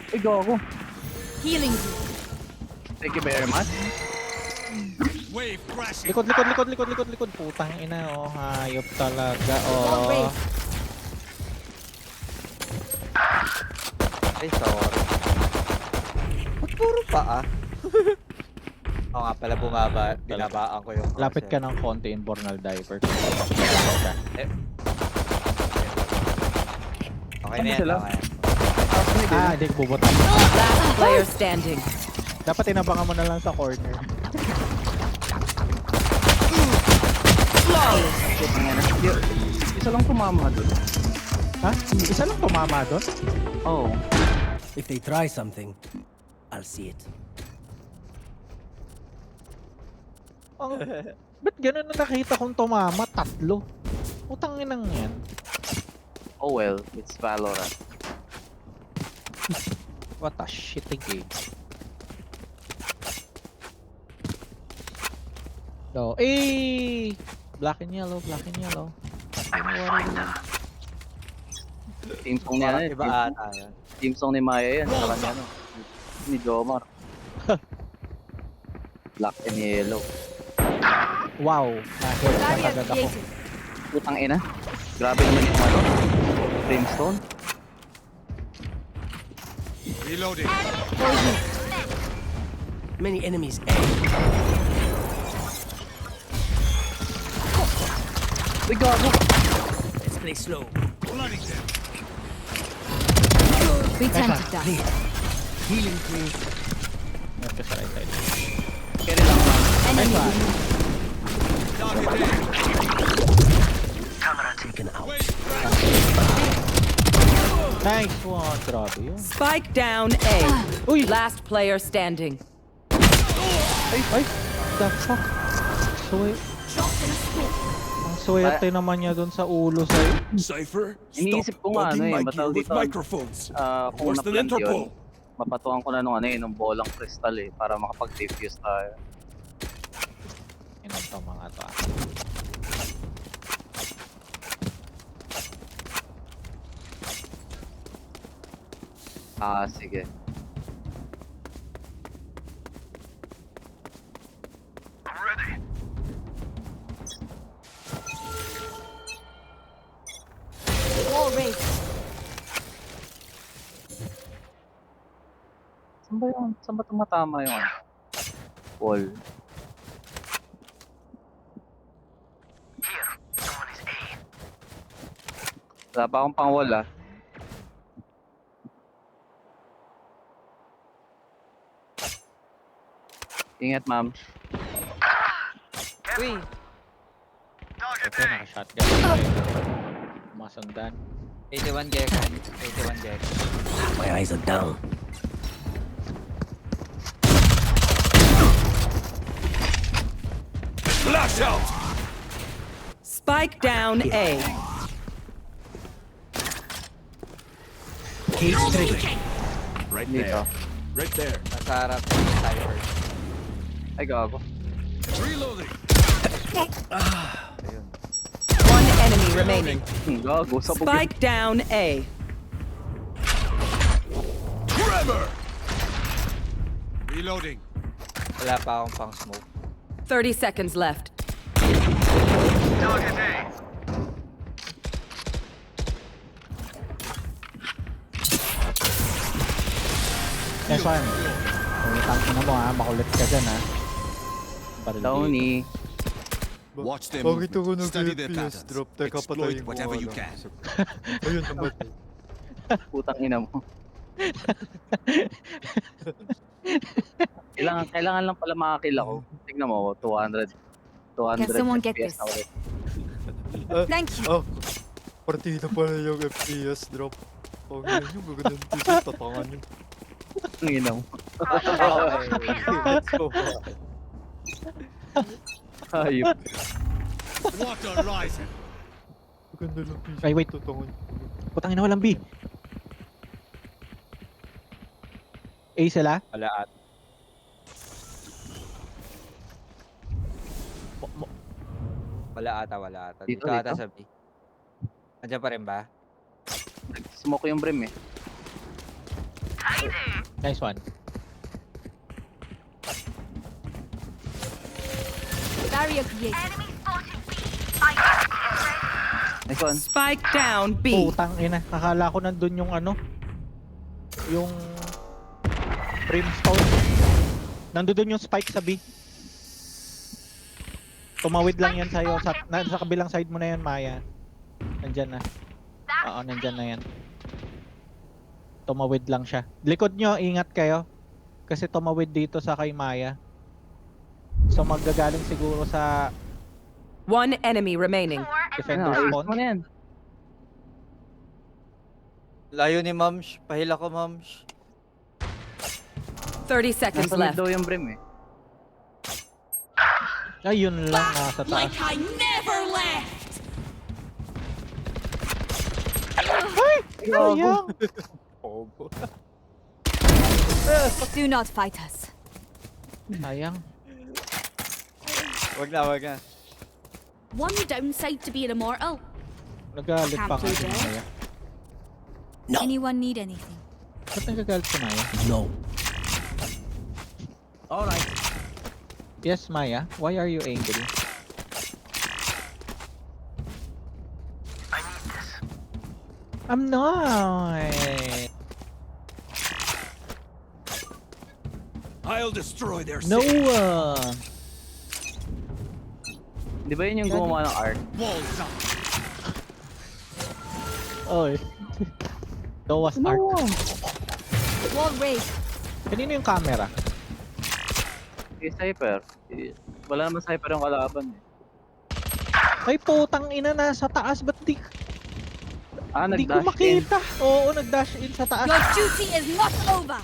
Ay, gago. Healing you. Thank you very much. Wave crashing. Likod. Putang ina, oh. Hayop talaga, Wall oh. raised. Ay, sorry. Ba't puro pa, ah? Oo nga pala, binabaan ko yung Lapit ka crosshair. ng konti, Infernal Diver. Okay na yan, sila? okay. Hindi ko bubutan. Last player standing. Dapat inabangan mo na lang sa corner. Flawless. Isa lang tumama doon. Ha? Isa lang tumama doon? Oo. If they try something, I'll see it. Ba't ganun na nakita kong tumama? Tatlo. Utang inang yan. Oh well, it's Valorant. What a shitty game. So, black and yellow. Don't worry. Team song niya Parang yan. iba ata yan. Team song ni Maya yan. Sa kanya, no? Ni Jomar. Black and yellow. Wow. Nahil Barrier agad ako. created. Putang ina. Grabe naman yung ano. Brimstone. Reloading. Many enemies. A. Uy, gago. Let's play slow. Flooding them. Return to dust. Healing crew. Meron ka sa right side. Carry lang man. Enemy. Nice one. Target A. Camera taken out. Wave crashing. Nice one. Grabe yun. Spike down A. Uy! Last player standing. Ay! The fuck? Ang swerte naman niya dun sa ulo sa'yo. Cypher, Iniisip ko nga, ano eh, matawag dito, microphones. kung Worse than na-plant Interpol. yun, mapatuan ko na nung ano eh, nung bolang crystal eh, para makapag-defuse tayo. Inom to mga to. Sige. Wall raised. Saan ba tumatama yung ano? Wall. Wala pa akong pang wall ah. Ingat ma'am. Uy! Okay, naka-shotgun. Masundan. 81 Gecko. 81 Gecko. My eyes are down. Flash out. Spike down A. Cage trigger. Right Dito. there. Right there. Nasa harap ng Cypher. Ay gago. Reloading. Ayun. One enemy remaining. Gago. Sabog yun. Spike down A. Tremor. Reloading. Wala pa akong pang smoke. 30 seconds left. Target A. Yes, one. Pumitang ina mo ha. Makulit ka dyan ha. Baril Tony. Watch them. Bakit ako Study their nag-FPS patterns. drop? Teka, Exploit patayin ko whatever nga you lang. can. Ayun, namatay. Putang ina mo. kailangan lang pala makakill ako. Tingnan mo, 200 Can someone get FPS this? na ulit. Thank you. Ah, partida pala yung FPS drop. Oh, yun yung gagandang tisit, tatangan yun. Ang ina mo. Let's go. Hayop. Water rising. Maganda lang tisit, Ay, wait. tatangan. Putang ina, walang B. A sila? Wala at. Wala ata. Dito, Dito ata dito? sa B. Andiyan pa rin ba? Smoke yung brim eh. Nice one. Barrier created. Nice one. Spike down B. Putang ina. Akala ko nandun yung ano. Yung brimstone. Nandun yung spike sa B. Tumawid lang yan sa'yo. Sa kabilang side mo na yan, Maya. Nandyan na. Oo, nandyan na yan. Tumawid lang siya. Likod nyo, ingat kayo. Kasi tumawid dito sa kay Maya. So maggagaling siguro sa One enemy remaining. defender Ayos spawn. mo na yan. Layo ni Mams. Pahila ko, Mams. 30 seconds Nasa mid left. daw yung brim eh. Ayun lang, nasa taas. I never left. Sayang. Pogo. Do not fight us. Sayang. Wag na, wag na. One downside to being immortal. Nagalit pa Can't kasi do Maya. No. Anyone need anything? Ba't nagagalit si Maya? No. Alright. Yes, Maya. Why are you angry? I'm not. I'll destroy their No. city. Di ba yun yung gumawa ng art? Walls up. Oy. Noah's Ark. Wall raised. Kanino yung camera? Eh, Cypher. Wala naman Cypher yung kalaban eh. Ay, putang ina, nasa taas. Ba't di ko Nag-dash in. makita? Oo, nag-dash in sa taas. Your duty is not over.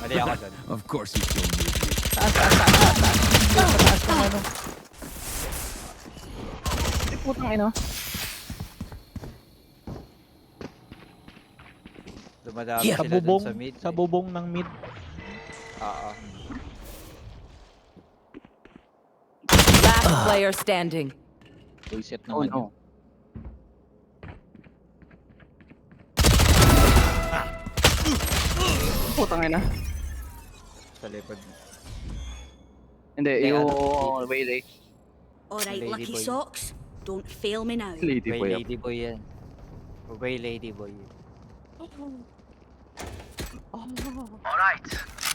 Mali ako dun. Of course you kill me. Taas ng ano. Ay, putang ina. Dumadami Yeah. Sa sila dun bubong, sa mid. sa bubong ng mid. Oo. Last player standing. Buisit Oh naman. no. Putang ina. Sa likod. Hindi, Hindi, yung ano, waylay. Alright, Lady lucky boy. socks. Don't fail me now. Lady Way boy. lady boy yan. Way lady boy.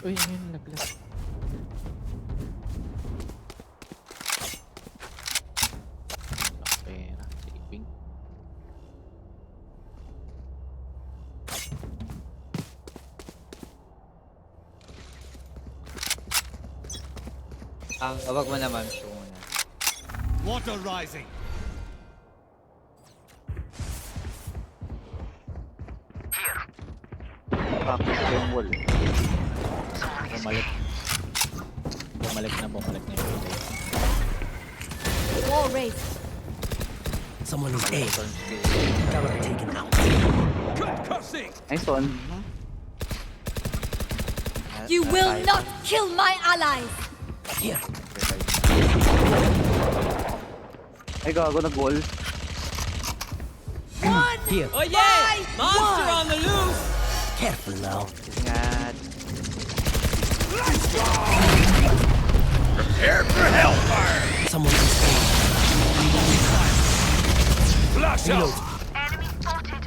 Uy, yun, naglag. Pera, saving. Wag mo naman. Show mo na. Water rising. Practice ko yung wall. Bumalik. Bumalik na yung relay. Wall raised. Someone is A. Turn skill. Tower taken out. Cussing. Nice one. You will not kill my allies. Here. Ay, gago, nag-wall. Here. Oh yeah! Monster on the loose. Careful now. Ingat. Prepare for hellfire. Someone is A. Flash out.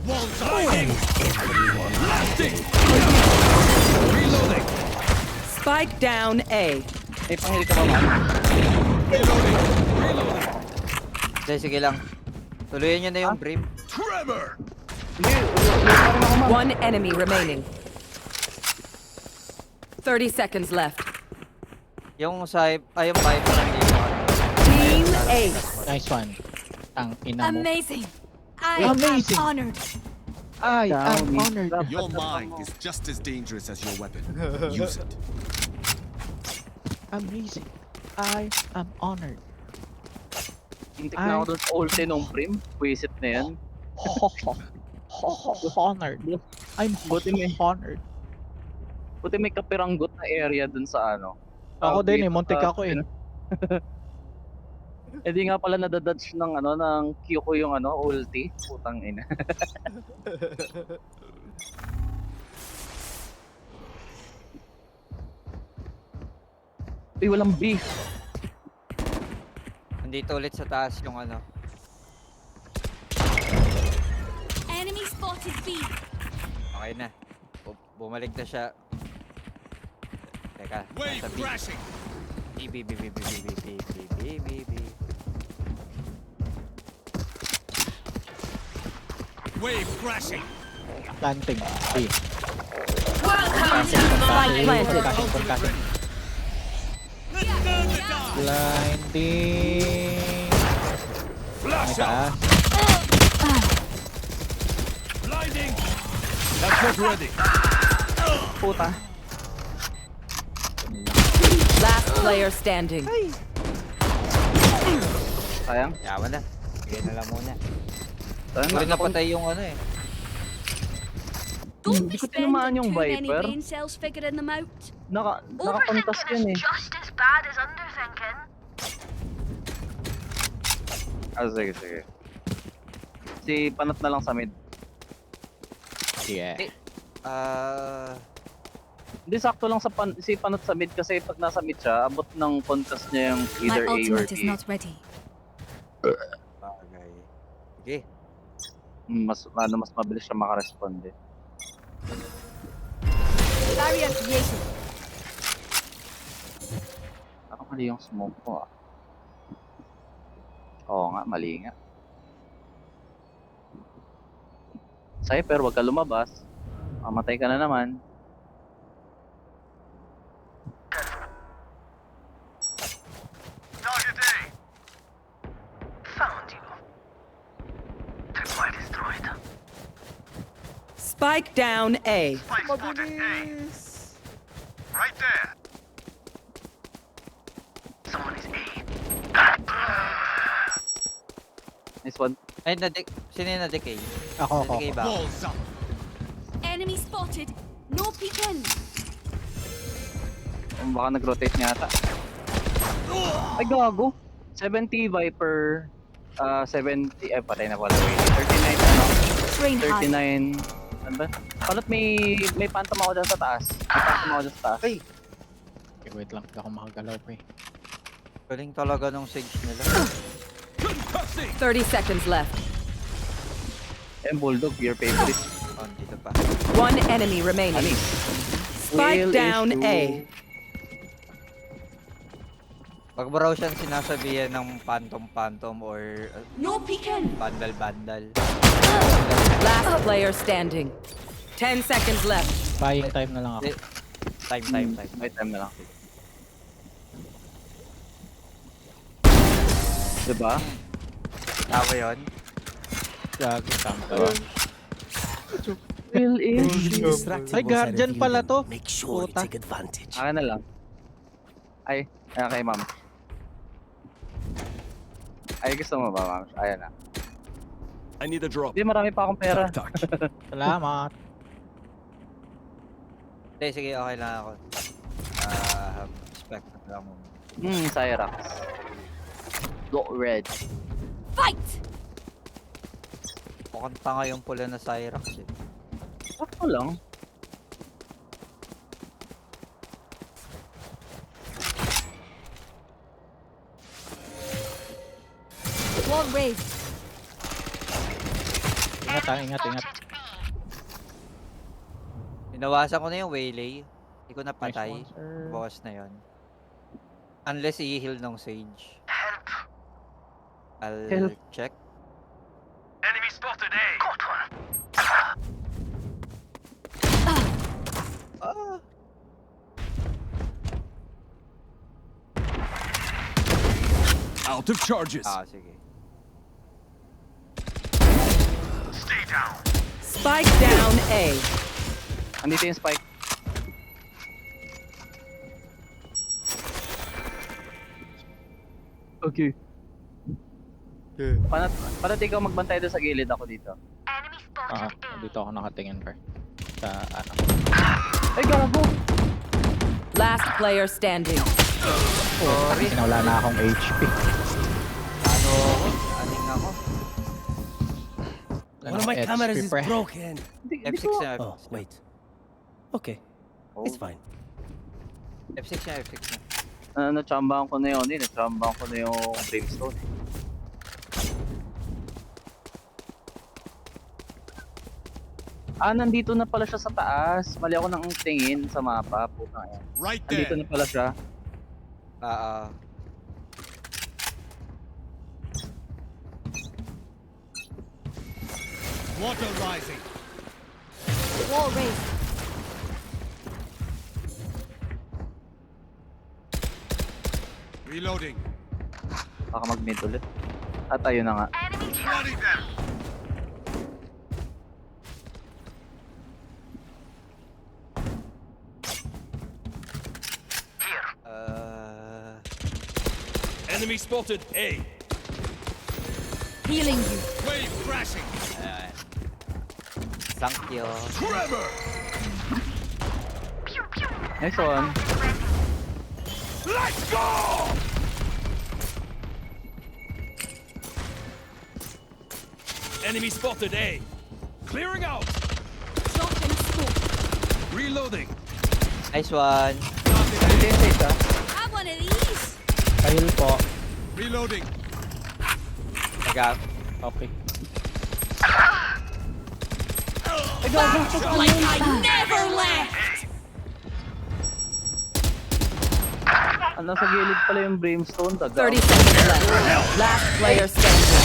Walls up. And everyone. Blasting. Reloading. Spike down A. Ay, panghilig ka ba, man? Reloading. Reloading. Dahil sige lang. Tuluyan nyo na yung brim. Tremor. One enemy remaining. 30 seconds left. Yung side, ay yung pipe parang dito. Team Ace. Nice one. Ang ina mo. Amazing. I Amazing. am honored. I am Down, honored. Your mind is just as dangerous as your weapon. Use it. Amazing. I am honored. Hintik na ako dun sa ulti nung brim. Wisit na yan. Honored. I'm Buti may- honored. Buti may kapiranggot na area dun sa ano. Ako din eh, Dito muntik sa- ako eh. Eh di nga pala nadadodge ng ano ng Q ko yung ano ulti. Putang ina. Uy, walang B. Nandito ulit sa taas yung ano. Enemy spotted B. Okay na. Bumalik na siya. Teka, Wave nasa B. crashing. B. Wave crashing. Planting. B. Spike planted. Forecasting. Blinding. May taas. Blinding. That's not ready. Puta. Last player standing. Sayang. Yaman na. Bigay na lang muna. Sayang Hindi na. napatay yung ano eh. Don't be Hindi ko tinamaan spending yung too many Viper. brain cells figuring them out. Nakakontas yun eh. just as bad as underthinking. Ah, sige. Si Panat na lang sa mid. Yeah. Hindi, sakto lang si Panat sa mid kasi pag nasa mid siya, abot ng contest niya yung My either A or ultimate is B. not ready. Bagay. Sige. Mas mabilis siya makarespond eh. Barrier created. Ako mali yung smoke ko ah. Oo nga, mali nga. Cypher, wag ka lumabas. Mamatay ka na naman. Target A. Found you. Tripwire destroyed. Spike down A. Spike spotted A. Right there. Someone is A. Nice one. Ay, sino yung na-decay? Ako. Na-decay ba? Walls up. Enemy spotted. No peeking. Baka nag-rotate niya ata. Ay, gago. 70 Viper. 70. Patay na pala. 39 ano? Train high. 39. Ano ba? Panot may phantom ako dyan sa taas. May phantom ako dyan sa taas. Ay! Okay, wait lang. Hindi ako makagalaw pa eh. Galing talaga nung Sage nila. 30 seconds left. Bulldog, your favorite. Oh, dito pa. One enemy remaining. Ani? Spike down A. Pag ba raw siyang sinasabihan ng phantom or No peeking. bandal. Last player standing. 10 seconds left. Buying time na lang ako. Time. May time na lang. Diba? Tama yun. Gago, tama. Will is... Distracted Ay, once I guardian reveal pala them. to. Make sure you Puta. take advantage. Akin na lang. Ay, kay ma'am. Ay, gusto mo ba, ma'am? Ayan na. I need a drop. Hindi, marami pa akong pera. Touch. Salamat. Hindi, sige, okay lang ako. Respect na lang muna. Cyrax. Go red. Fight. Mukhang tanga yung pula na Cyrax eh. Sakto lang. Wall raised. Ingat. Inawasan ko na yung waylay. Hindi ko napatay. Nice one, sir. Boss na yon. Unless i-heal ng Sage. I'll Help. check. Enemy spotted A. Caught one. Ah! Out of charges. Sige. Stay down. Spike down A. Andito yung spike. Okay. Okay. Panat ikaw magbantay doon sa gilid, ako dito. Enemy spotted A. Dito ako nakatingin pa. Sa ano. Ay, gago! Last player standing. Kasi na wala na akong HP. Aning ako. One of my Edge cameras is pre. broken. F6 na, F6 Oh, na. wait. Okay. It's fine. F6 na, F6 na. Natsambahan ko na yun eh. Natsambahan ko na yung brimstone eh. Nandito na pala siya sa taas. Mali ako nang tingin sa mapa. Puta yan. Right Nandito there. na pala siya. Water rising. Wall raised. Reloading. Baka mag-mid ulit. At ayun na nga. Flooding them. Enemy spotted A. Healing you. Wave crashing. Thank you. Trevor. Nice one. Let's go. Enemy spotted A. Clearing out. Drop in a smoke. Reloading. Nice one. Have one of these. Kail po. Reloading. Okay. Like I never left. Nasa gilid pala yung brimstone. 30 seconds left. Last player standing.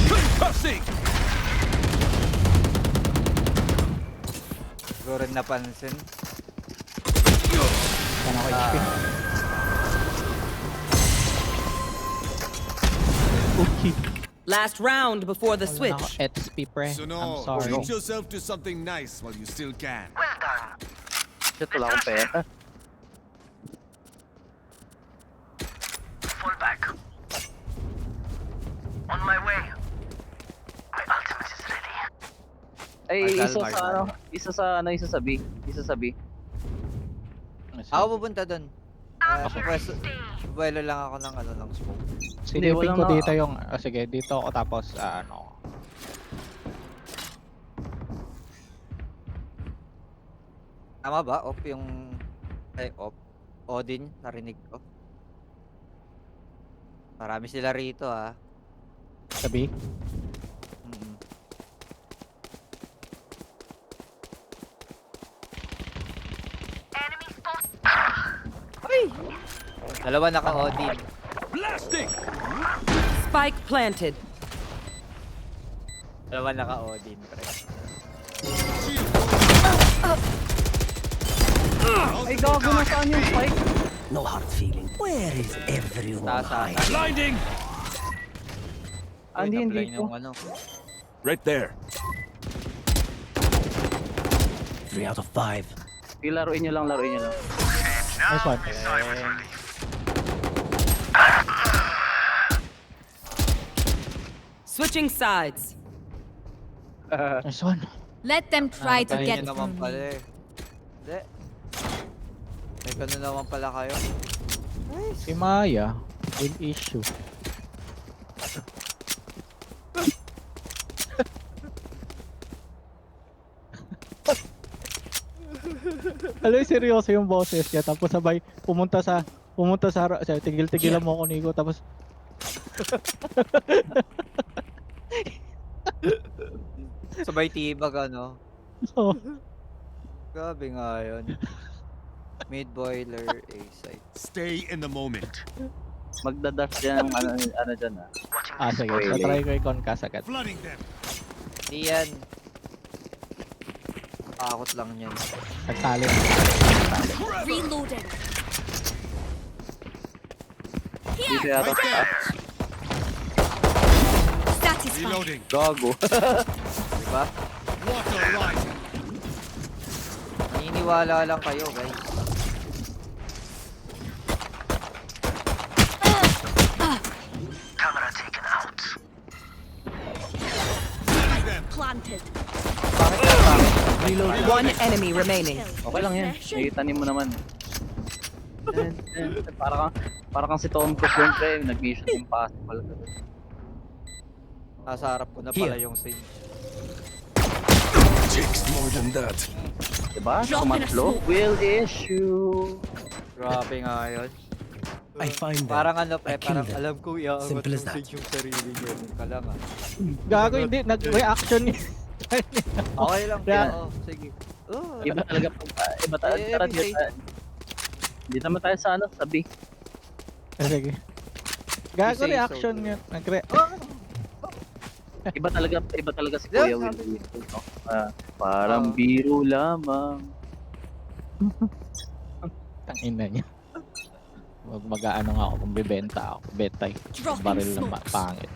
Concussing. Siguro rin napansin. Sana ako HP. Okay. Last round before the Wala na switch. ako XP pre. So I'm no, sorry. treat yourself to something nice while you still can. Shit, wala akong pera. Fall back. On my way. My ultimate is ready. Ay, Marshall. isa sa B. Isa sa B. Ako pupunta dun. Buwelo lang ako ng ng smoke. Silipin walang ko na- dito yung... sige, dito ako tapos Tama ba? Off yung... Ay, off. Odin, narinig ko. Marami sila rito sabi. Mm-mm. Ay! Dalawa naka-Odin. Blasting. Spike planted. Dalawa naka-Odin, pre. Ay, gago na saan yung spike? No hard feeling. Where is everyone Taas, hiding? taas. Blinding. Hindi, hindi Tablan ko. yung ano. Right there. 3 out of 5. Laruin nyo lang, laruin nyo lang. Nice one. Switching sides. Nice one. Let them try to Tayo get nyo naman through pala me. eh. Hindi. May ganun naman pala kayo. Si Maya will issue. Alam, seryoso yung boses niya tapos sabay pumunta sa tigil-tigilan mo ako Nico tapos Sabay tibag ano. oh, Grabe nga yun. Mid boiler A site. Stay in the moment. Magdadash dyan ng ano dyan sige, Wait. so try ko i-concast agad. Flooding them. Di yan. Takot lang yan. Nagtali. Reloading. Dito yata sa taas. Satisfied. Reloading. Gago. Diba? Water rising. Naniniwala lang kayo guys. Camera taken out. Flooding them. Planted. One enemy remaining. Okay lang yan. Nakitanin mo naman. Para kang Parang kang si Tom Cruise yun, pre. Nag-mission impossible. Nasa harap ko na pala yung sage. Takes more than that. Diba? Drop in a Sumatlo. smoke. Will issue. Grabe nga yun. I find them. Parang ano pre, I kill parang them. alam ko iaangat Simple as yung that. sage yung sarili niya. Ka lang ah. Gago, hindi. Nag-reaction niya. Okay lang, Yeah. oo, sige. Oh, Iba talaga. Iba talaga. Eh, Tara, every Hindi naman tayo sa ano, sabi. Sige. Gago, You say so, reaction too. niya. Iba talaga si Yeah, Kuya Will. sabi No? Parang Oo. biro lamang. Tangina niya. Mag-ano nga ako kung bibenta ako. Betay. Dropping Baril ng smokes. pangit.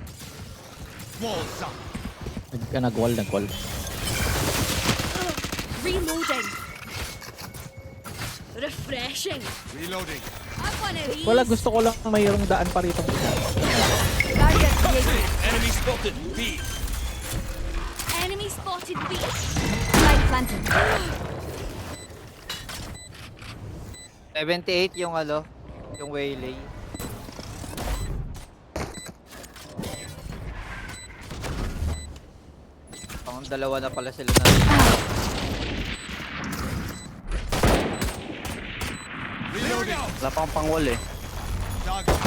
Walls up. Nag-wall. Reloading. Refreshing. Reloading. I want to these. Wala, gusto ko lang mayroong daan pa rito. Barrier created. Enemy spotted. B. Enemy spotted B. Light planted. 78 yung ano, yung waylay. Pang dalawa na pala sila na. Reloading. Wala pang pang-wall eh. Target.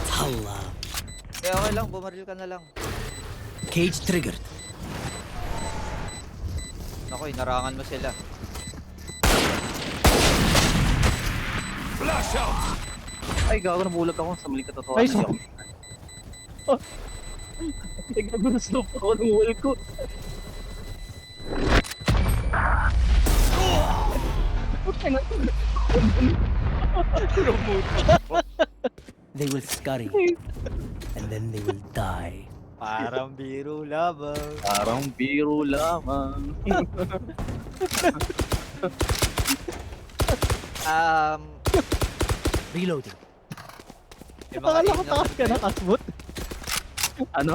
Talla. Eh okay lang, bumaril ka na lang. Cage triggered. Naku, inarangan mo sila. Flash out. Ay, gago, nabulag ako sa maling katotohanan. Ay, Hindi ako. Ay, gago, na-stop ako ng wall ko. They will scurry. And then they will die. Parang biro labang. Parang biro lamang. Reloading. Yung mga Akala ko aim takas ka na, Kasbot. Ano?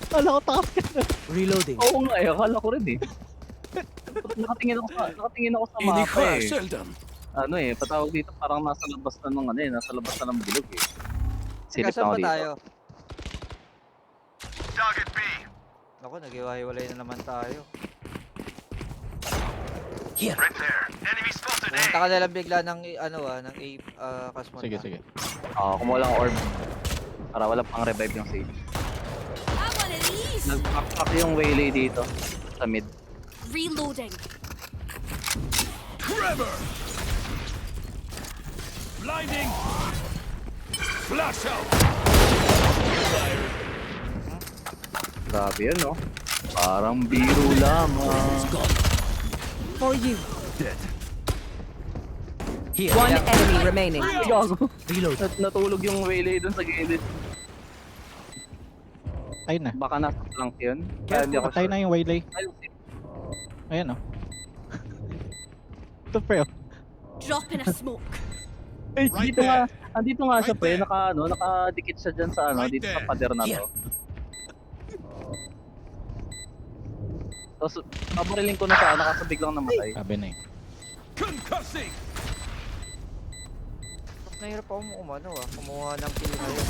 Akala ko takas ka na. Reloading. Oo nga eh, akala ko rin eh. Nakatingin ako sa mapa eh. Sheldon. Ano eh, patawag dito parang nasa labas na ng ano eh, nasa labas na ng bilog eh. Silip Saan na ako ba dito. tayo? Target B. Ako, nag-iwahiwalay na naman tayo. Here. Right there. Enemy spotted A. Pumunta ka na lang bigla ng ng Kasmon. Sige. Kumuha lang orb. Para wala pang revive yung sage. I want to these. Nag-pack yung waylay dito sa mid. Reloading. Trevor. Blinding. Flash out. Grabe yun no? Parang biro lamang. For you. Dead. Here. One enemy remaining. Gago. Reload. Natulog yung waylay dun sa gilid. Ayun na. Baka nasa flank yun. Kaya hindi ako Patay sure. na yung waylay. Ayun, Ayan o. Ito pre. Drop in a smoke. Ay, Right dito nga, there. andito nga siya Right pre, there. nakadikit siya dyan sa ano, Right dito sa there. pader na Here. to. Tapos, babarilin ko na siya, kaso biglang namatay. Sabi na eh. Concussing. Nahirap ako kumuha ng kill na yun.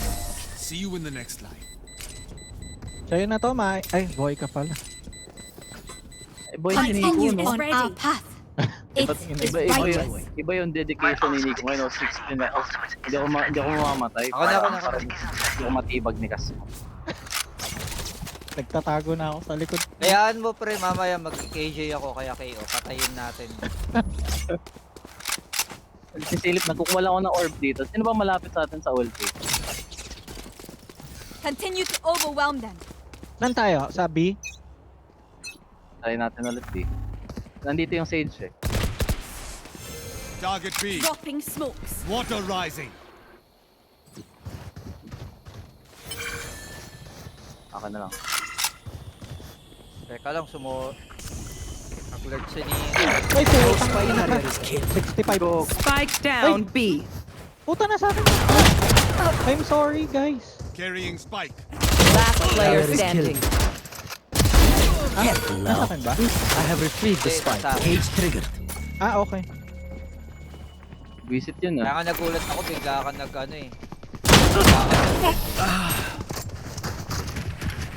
See you in the next line. Sa'yo na to, Mai. Ay, boy ka pala. Eh, boy, si Nico, Continue no? on our path. It's Iba yung dedication ni Nico ngayon, no? 16 na ako. Hindi ako mamamatay. Ako na. Parang hindi ako matibag ni Casmo. Nagtatago na ako sa likod. Kayaan mo pre, mamaya mag-KJ ako kaya KO. Patayin natin. Sisilip, nagkukuha lang ako ng orb dito. Sino ba malapit sa atin sa ulti? continue to overwhelm them. Saan tayo? Sa B? Try natin ulit eh. Nandito yung Sage eh. Target B. Dropping smokes. Water rising. Akin na lang. Teka lang, Nag-alert siya ni... Ay, so, Barrier is killed. 65. Spike down B. Puta na sa akin. I'm sorry, guys. Carrying spike. Last player Barrier is standing. Careful Nasa now. akin ba? I have retrieved the Hindi, spike. nasa akin. Cage triggered. Ah, okay. Visit yun Kaya ah. nga nagulat ako, bigla ka nag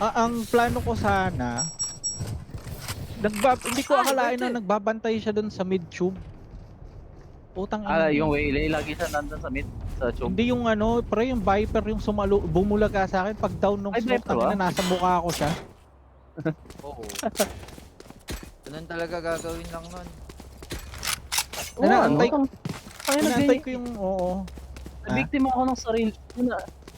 Ang plano ko sana, hindi ko akalain na nagbabantay siya dun sa mid-tube. Utang ina. Yung Waylay, lagi siya nandun sa mid, sa tube. Hindi yung ano, pre, yung Viper yung bumulaga sa akin pag down nung Ay, smoke, Viper tangina, ba? nasa mukha ko siya. Oo. Ganun talaga gagawin lang nun. Inaantay ano? Inaantay ko yung, oo. Nabiktima ako ng sarili.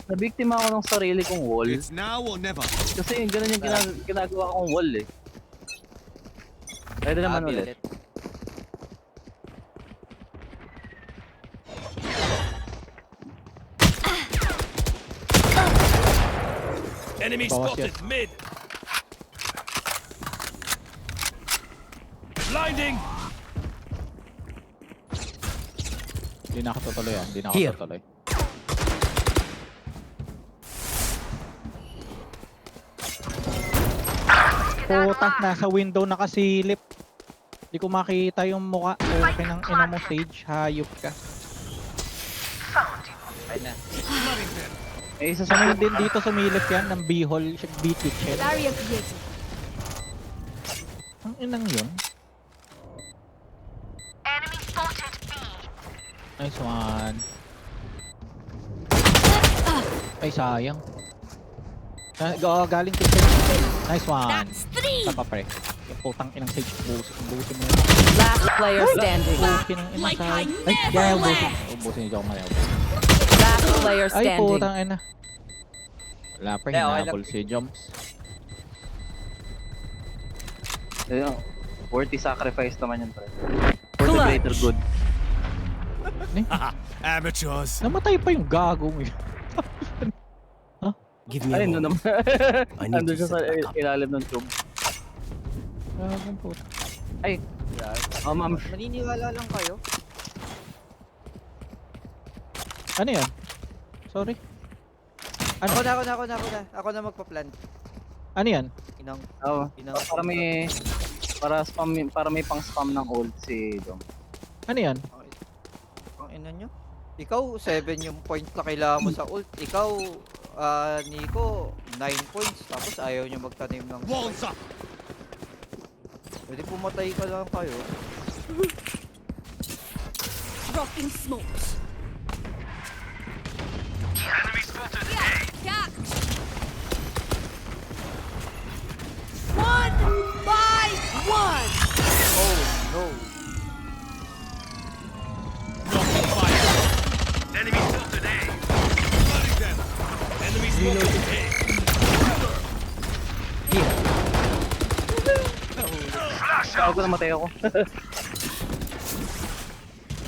Nabiktima ako ng sarili kong wall. It's now or never. Kasi yung ganun yung ginagawa kong wall eh. Pwede naman ulit. Enemy Bawas yan. mid. Blinding. Hindi na ako tutuloy Hindi na ako Here. tutuloy. Puta, nasa window nakasilip. Hindi ko makita yung mukha. Okay ng ina mo, Sage. Hayop ka. Ayun na. Eh, isa Sa sa may din dito sumilip yan ng B-hole, B-kitchen. Barrier created. Ang inang yun. Nice one. Ay, sayang. Galing kitchen. Nice one. That's 3. Tapa pre. Yung putang inang Sage. Busin mo yun. Last player standing. Busin ng ina Like sa... I Ay, never yan, left. busin niyo ako mali. Last player Ay, standing. putang ina. Wala pre, Hindi, okay hinabol lang. si Jumps. Ayun, worthy sacrifice naman yun, pre. For the greater good. Amateurs. Namatay pa yung gagong yun. Give me a Ay, no moment. naman. I need Nandun to siya sa set back up. ilalim ng tube. Gagong puta. Ay, ma'am. Maniniwala lang kayo. Ano yan? Sorry. Ano? Ako na magpa-plan. Ano yan? Inang, Oh, inang. para may pang-spam ng ult si Dom. Ano yan? Ang ina nyo. Ikaw, 7 yung point na kailangan mo sa ult. Ikaw, Nico, 9 points. Tapos ayaw nyo magtanim ng... Walls up. Pwede pumatay ka lang kayo. Dropping smokes. Yeah. One by one. Oh, no. Enemy spotted A. Flooding them. Enemy spotted A. Ako namatay ako.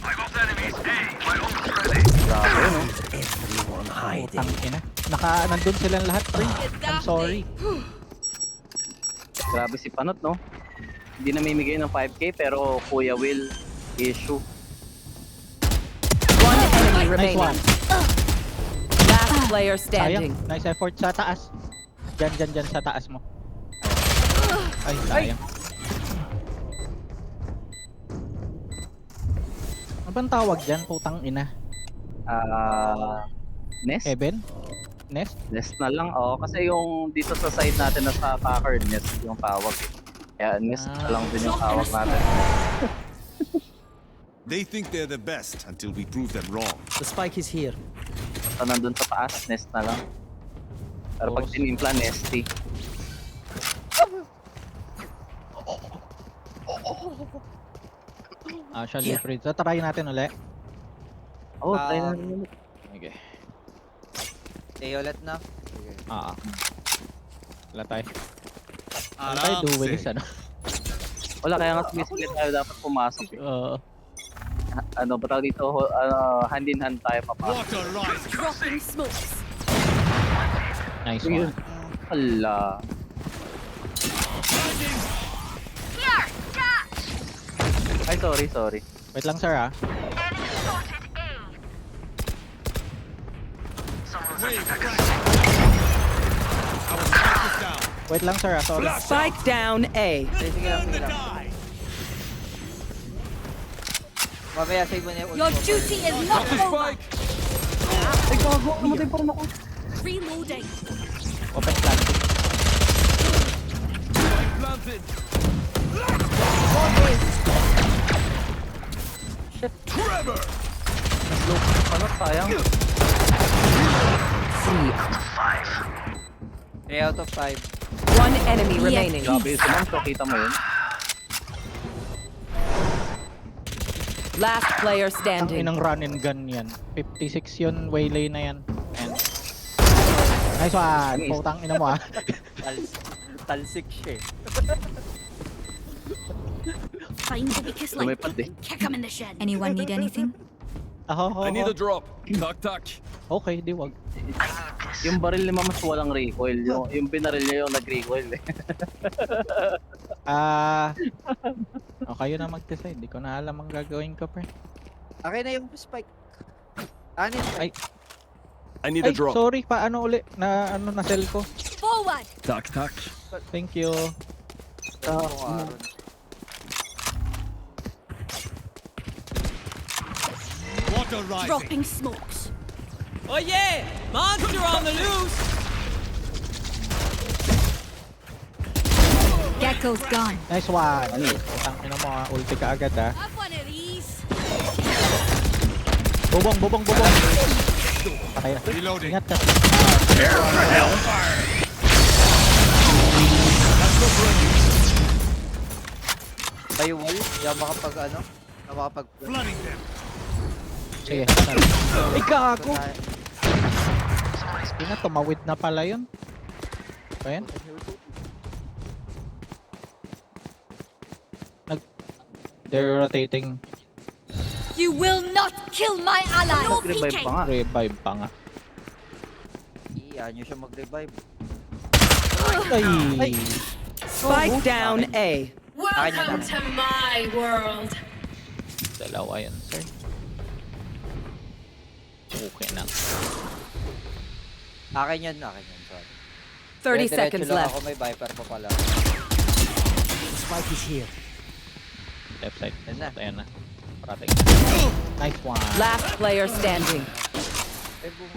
I got enemies A. My ult's ready. Grabe, no? Everyone hiding. Putang ina. Nandun silang lahat, pre. I'm sorry. Grabe si Panot, no? Hindi namimigay ng 5k pero Kuya Will issue. One enemy Nice remaining. one. Last player Sayang. standing. Nice effort sa taas. Dyan sa taas mo. Ay, sayang. Ano bang tawag dyan? Putang ina. Nest? Heaven? Nest? Nest na lang, oo. Kasi yung dito sa side natin na sa attacker, Nest yung tawag eh. Kaya Nest na lang din yung tawag natin. They think they're the best until we prove them wrong. The spike is here. Basta nandun sa taas, Nest na lang. Pero pag Boss. tinimpla, Nesty. Actually, pre. So, try natin ulit. Oh, try na Um, rin ulit. Okay. Ulit na. Sige. Wala tayo. Wala tayo duelist, ano? Wala, kaya nga sumisigil tayo dapat pumasok eh. Ano, ba tawag dito? Hand in hand tayo papasok. What a rise. Dropping smokes. Nice Yun. one. Hala. Ay, sorry. Wait lang, sir, ah. Wave crash. Our spike is down. Wait lang, sir, ah. Sorry. Spike down A. Sige lang. Die. Mamaya save mo na yung ult Your mo. duty is not over. Ay, gago. Namatay pa rin ako. Reloading. Open plastic. Planted. Trevor. Naslow. Ano, sayang. 3 out of 5. One enemy remaining. Grabe yung suman ko. Kita mo yun. Last player Ang standing. inang run and gun yan. 56 yun, waylay na yan. And... Nice one! Nice. Putang ina mo ah. Talsik siya eh. Find the weakest link Lumipad eh. and kick him in the shin. Anyone need anything? Ako, I need a drop. Tuck tuck. Okay, di wag. Yung baril ni Mamas walang recoil. Yung binaril niya yung nag-recoil eh. O kayo na mag-decide. Di ko na alam ang gagawin ko, pre. Akin na yung spike. Ano yung spike? I need Ay, a drop. sorry. Paano uli? Na sell ko. Forward. Tuck tuck. Thank you. Aaron. Water rising. Dropping smokes. Oh yeah! Monster on the loose! Gecko's gone. Nice one. Putang ina mo ah. Ulti ka agad ah. Have one of these. Bubong. Patay na. Reloading. Ingat ka. Tayo wall. Yung makapag ano? Makapag... Flooding them. Sige. Ay, gago. Hindi na, tumawid na pala yun. Ayan. They're rotating. You will not kill my ally. No Revive pa nga. Revive pa nga. Iyan nyo siya mag-revive. Ay! Spike down A. Welcome to my world. Dalawa yan, sir. Okay na. Akin yan. Sorry. 30 seconds lang left. ako, may Viper pa pala. The spike is here. Left side. Yan na. Ayan na. Parating. Nice one. Last player standing. Ay, boom.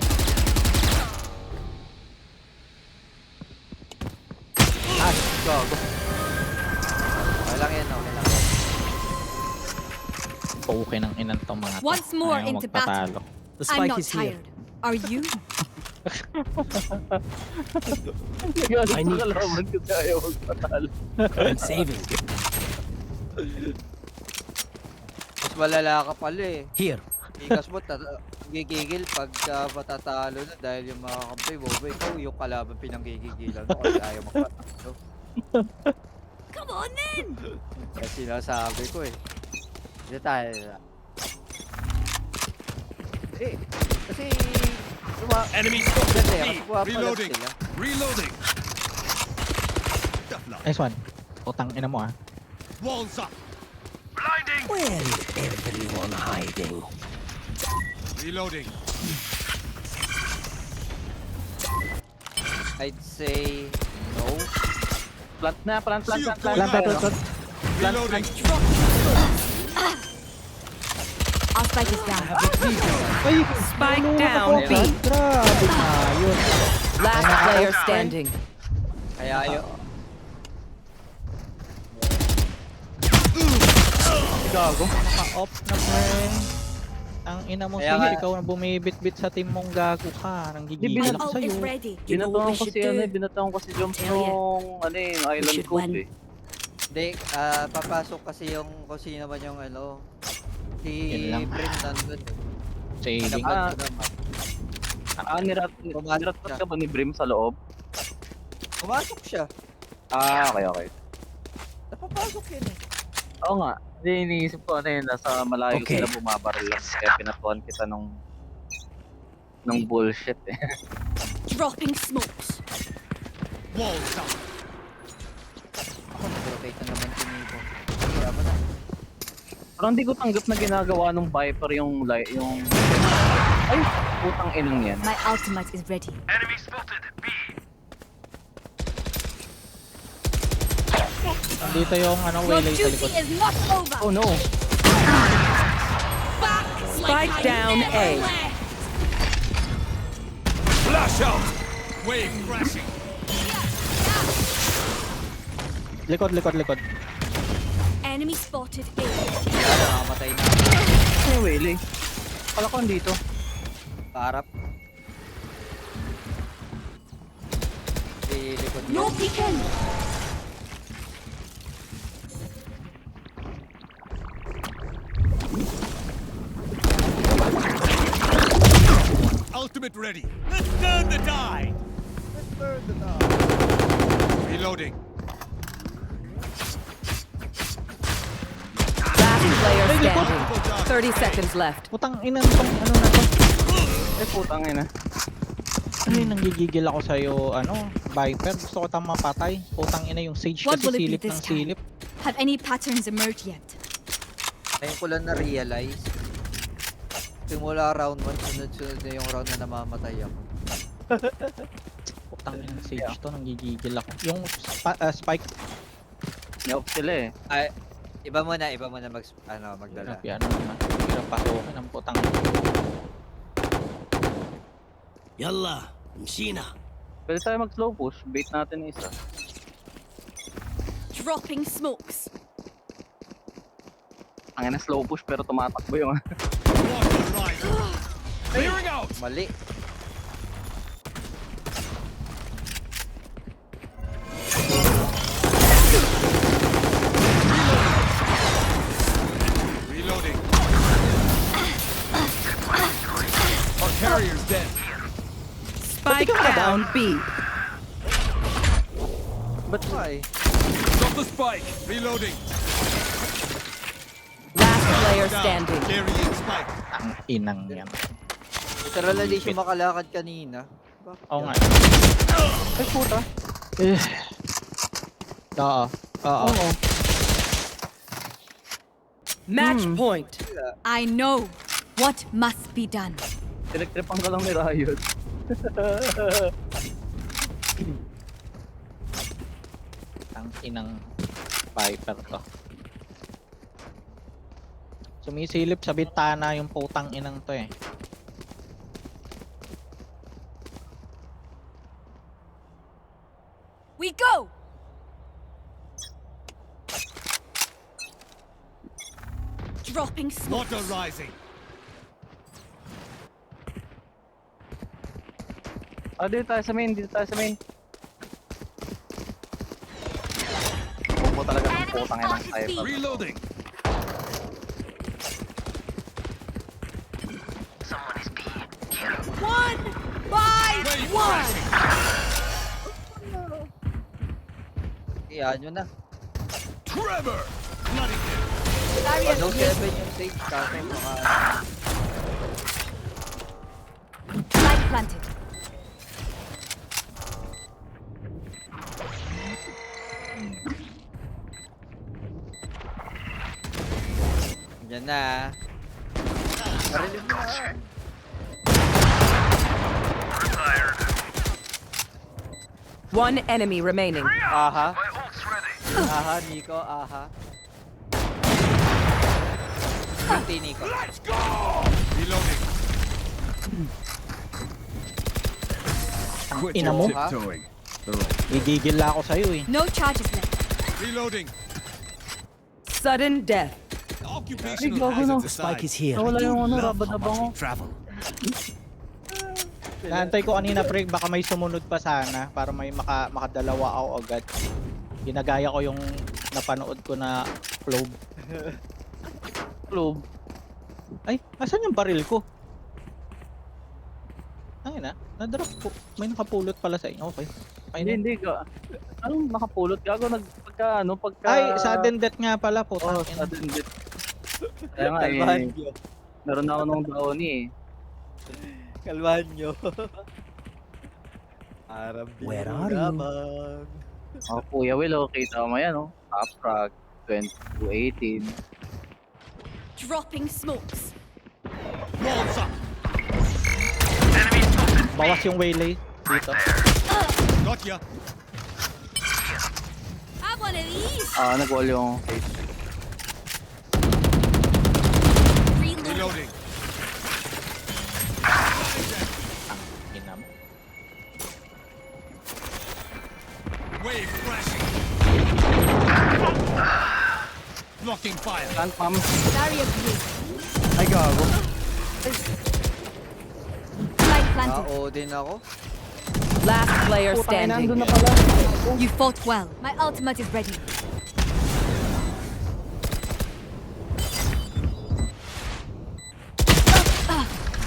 Ah, Gago. Okay lang yan, okay lang. okay ng inan tong mga to. Once more Ayaw into magpatalo. The I'm spike not is here. tired. Are you? I need- Kalaman kasi ayaw magpatalo. I'm saving. Mas malala ka pala eh. Here. Ikas mo, gigigil pag matatalo na dahil yung mga kampi mo, ikaw yung kalaban pinanggigigilan mo kasi ayaw magpatalo. Come on then. Kasi sinasabi ko eh. Hindi tayo na. Kasi Enemy Kasi spotted. kasi kuha pa lang Reloading. sila. Reloading. Nice one. Putang ina mo ah. Walls up. Blinding. Where is everyone hiding? Reloading. I'd say no. Plant na, plant. Plant. Reloading. Our spike is down. Ay! Spike nalulunod down ako B. agad. Grabe na yun. Last player standing. Kaya yun. Gago. Naka-off na friend. Ang ina mo Kaya sige, nga- ikaw na bumibit-bit sa team mong gago ka. Nang gigigil My ako ult sa'yo. is ready. Binatawan ko should si ano, do? binatawan ko si Joms Hell yeah. nung ano eh, yung island should code win. eh. Hindi, papasok kasi yung kung sino naman yung ano. Si Yun lang. Brim nandun. Sige. Pinapad ko naman. Nirat Pumasok ka ba ni Brim sa loob? Pumasok siya. Okay. Napapasok yun eh. Oo nga. Hindi, iniisip ko ano yun, nasa malayo Okay. sila bumabaril lang. Kaya pinatuan kita nung bullshit eh. Dropping smokes. Walls up. Ako nag-rotate na naman si Nico. Kaya mo na. Parang hindi ko tanggap na ginagawa nung Viper yung ay, putang inang yan. My ultimate is ready. Enemy spotted. B. Dito yung ano, Your waylay sa duty likod. is not over. Oh no! Spike down A. Flash out! Wave crashing! Likod, likod, likod. Enemy spotted A. Wala, nakamatay na. Ano yung whale eh? Pala ko dito. Kaharap. Likod mo. No peeking. Ultimate ready! Let's turn the tide! Reloading. Last player standing. 30 seconds left. Putang ina tong ano na to. Eh putang ina. Ano yung nanggigigil ako sa'yo, ano, Viper. Gusto ko tang mapatay. Putang ina yung Sage What kasi will it be silip this ng time? silip. Have any patterns emerged yet? Ngayon ko lang na-realize. Simula round 1, sunod-sunod na yung round na namamatay ako. Putang ina Sage to, nanggigigil ako. Yung Spike, Ni-off sila eh. Ay, iba mo na magdala. hirap yan naman. Hirap pasukin ang putang Yalla, mshina. Pwede tayo mag-slow push. Bait natin yung isa. Dropping smokes. Ang ina slow push pero tumatakbo yung Water rising! Clearing out! Mali. Reloading. Our carrier's dead. Spike down B. But Ay, Drop the spike. Reloading. Last player Down. standing. Carrying spike. ang inang yan. literal na di siya makalakad kanina. Bakit Oo nga. ay puta. Eh. Oo. Oo. Match point. I know what must be done. Electripan ka lang ni Riot. Ang inang Viper to. Sumisilip sa bintana yung putang inang to eh. We go! Dropping smoke. Water rising. Dito tayo sa main. Dito tayo sa main. Pupo talaga ng putang ina ng Cypher. Reloading. One by Wave one. crashing. Iyan nyo na. Trevor. Bloody hell. Ano 7 yung Sage kaso baka Light planted. Yan na. Narinig mo na. One enemy remaining. Aha. Aha, Nico. Aha. Hindi, Nico. Let's go. Reloading. Quit Ina mo? tiptoeing. Gigigil na ako sa'yo eh. No charges left. Reloading. Sudden death. Occupational gago no. hazards Spike aside. is here. Nawala I do yung ano, love rabad na how much bango. we travel. Naantay ko kanina pre, baka may sumunod pa sana para may makadalawa ako agad. Ginagaya ko yung napanood ko na globe. Club. Ay, asan yung baril ko? Ay na, na-drop ko. May nakapulot pala sa inyo. Okay. Okay na. Hindi ka. Anong nakapulot? Gago pagka... Ay, sudden death nga pala po. Oh, sudden death. Kaya nga Kalmahan eh. nyo. Meron ako nung daon eh. Kalmahan nyo. Arab Where are you? Oh, Kuya Will, kita mo yan, oh. Top frag, 2218. Dropping smokes. Walls up. Bawas yung waylay dito. Got ya. Have one of these. Nag-wall yung face. Reload. Reloading. Inam. Wave crashing. Blocking fire. Plant, ma'am. Barrier created. Ay, gago. Light planted. Na-Odin ako. Last player Putang ina, standing. nandun na pala. You fought well. My ultimate is ready.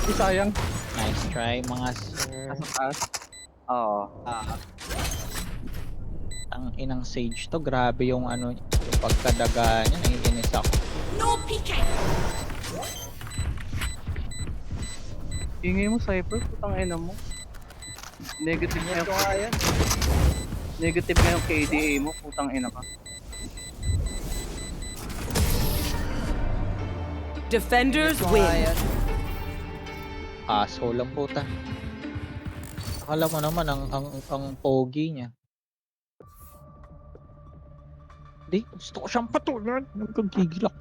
Ay, sayang. Nice try mga sir. Nasa taas. Oo. Ang inang Sage to, grabe yung ano, yung pagkadaga niya, naiinis ako. No peeking. Ingay mo, Cypher. Putang ina mo. Negative nga Ito yung, nga yan. negative nga yung KDA mo. Putang ina ka. Defenders Ito nga win. yan. Asshole lang puta. Akala mo naman ang pogi niya. Di, gusto ko siyang patulan. Nagkagigil ako.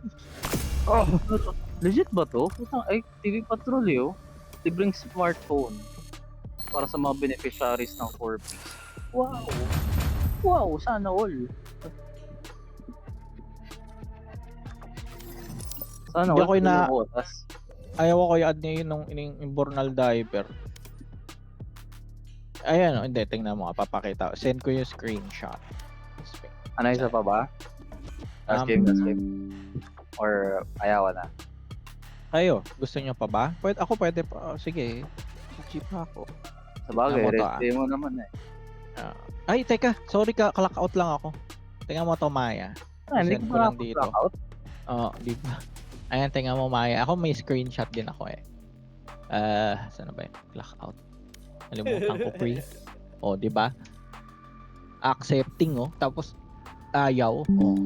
Oh, legit ba to? Putang, ay, TV Patrol yo. Libreng smartphone. Para sa mga beneficiaries ng 4P. Wow! Wow, sana all. Sana Hindi all. ako ina- pinubutas. Ayaw ko i-add niya yun nung Imbornal Diaper. Ayan o, hindi, tingnan mo, papakita. Send ko yung screenshot. Ano isa pa ba? Last game, last game. Or ayaw na. Kayo, gusto niyo pa ba? Ako pwede pa. Sige, cheap pa ako. Sa bagay, Tama to, rest day mo naman eh. Ay, teka, sorry ka, clock-out lang ako. Tingnan mo to, Maya. Ah, hindi Send ko ko pa lang dito. out. Oo, di ba? Ayan, tingnan mo, Maya. Ako may screenshot din ako eh. Saan na ba yun? Clock-out. Nalimutan ko, pre. Oh, di ba? Accepting, oh. Tapos, ayaw. Oh.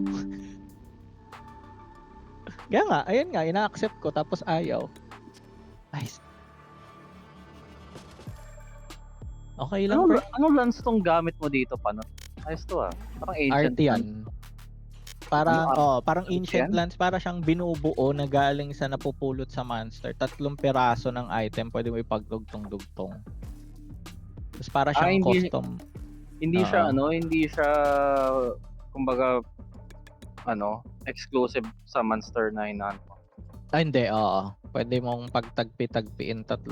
Kaya nga, ayan nga, ina-accept ko, tapos ayaw. Nice. Okay lang, pre. Ano lens tong gamit mo dito pa, no? Ayos to ah. Parang ancient. Art yan. Parang, Ano, parang art ancient yan? lands, para siyang binubuo na galing sa napupulot sa monster. 3 piraso ng item, pwede mo ipagdugtong-dugtong. Tapos para siyang hindi- custom. Hindi siya Oo. hindi siya kumbaga exclusive sa Monster 9 na ano. Hindi, oo. Pwede mong pagtagpi-tagpiin 3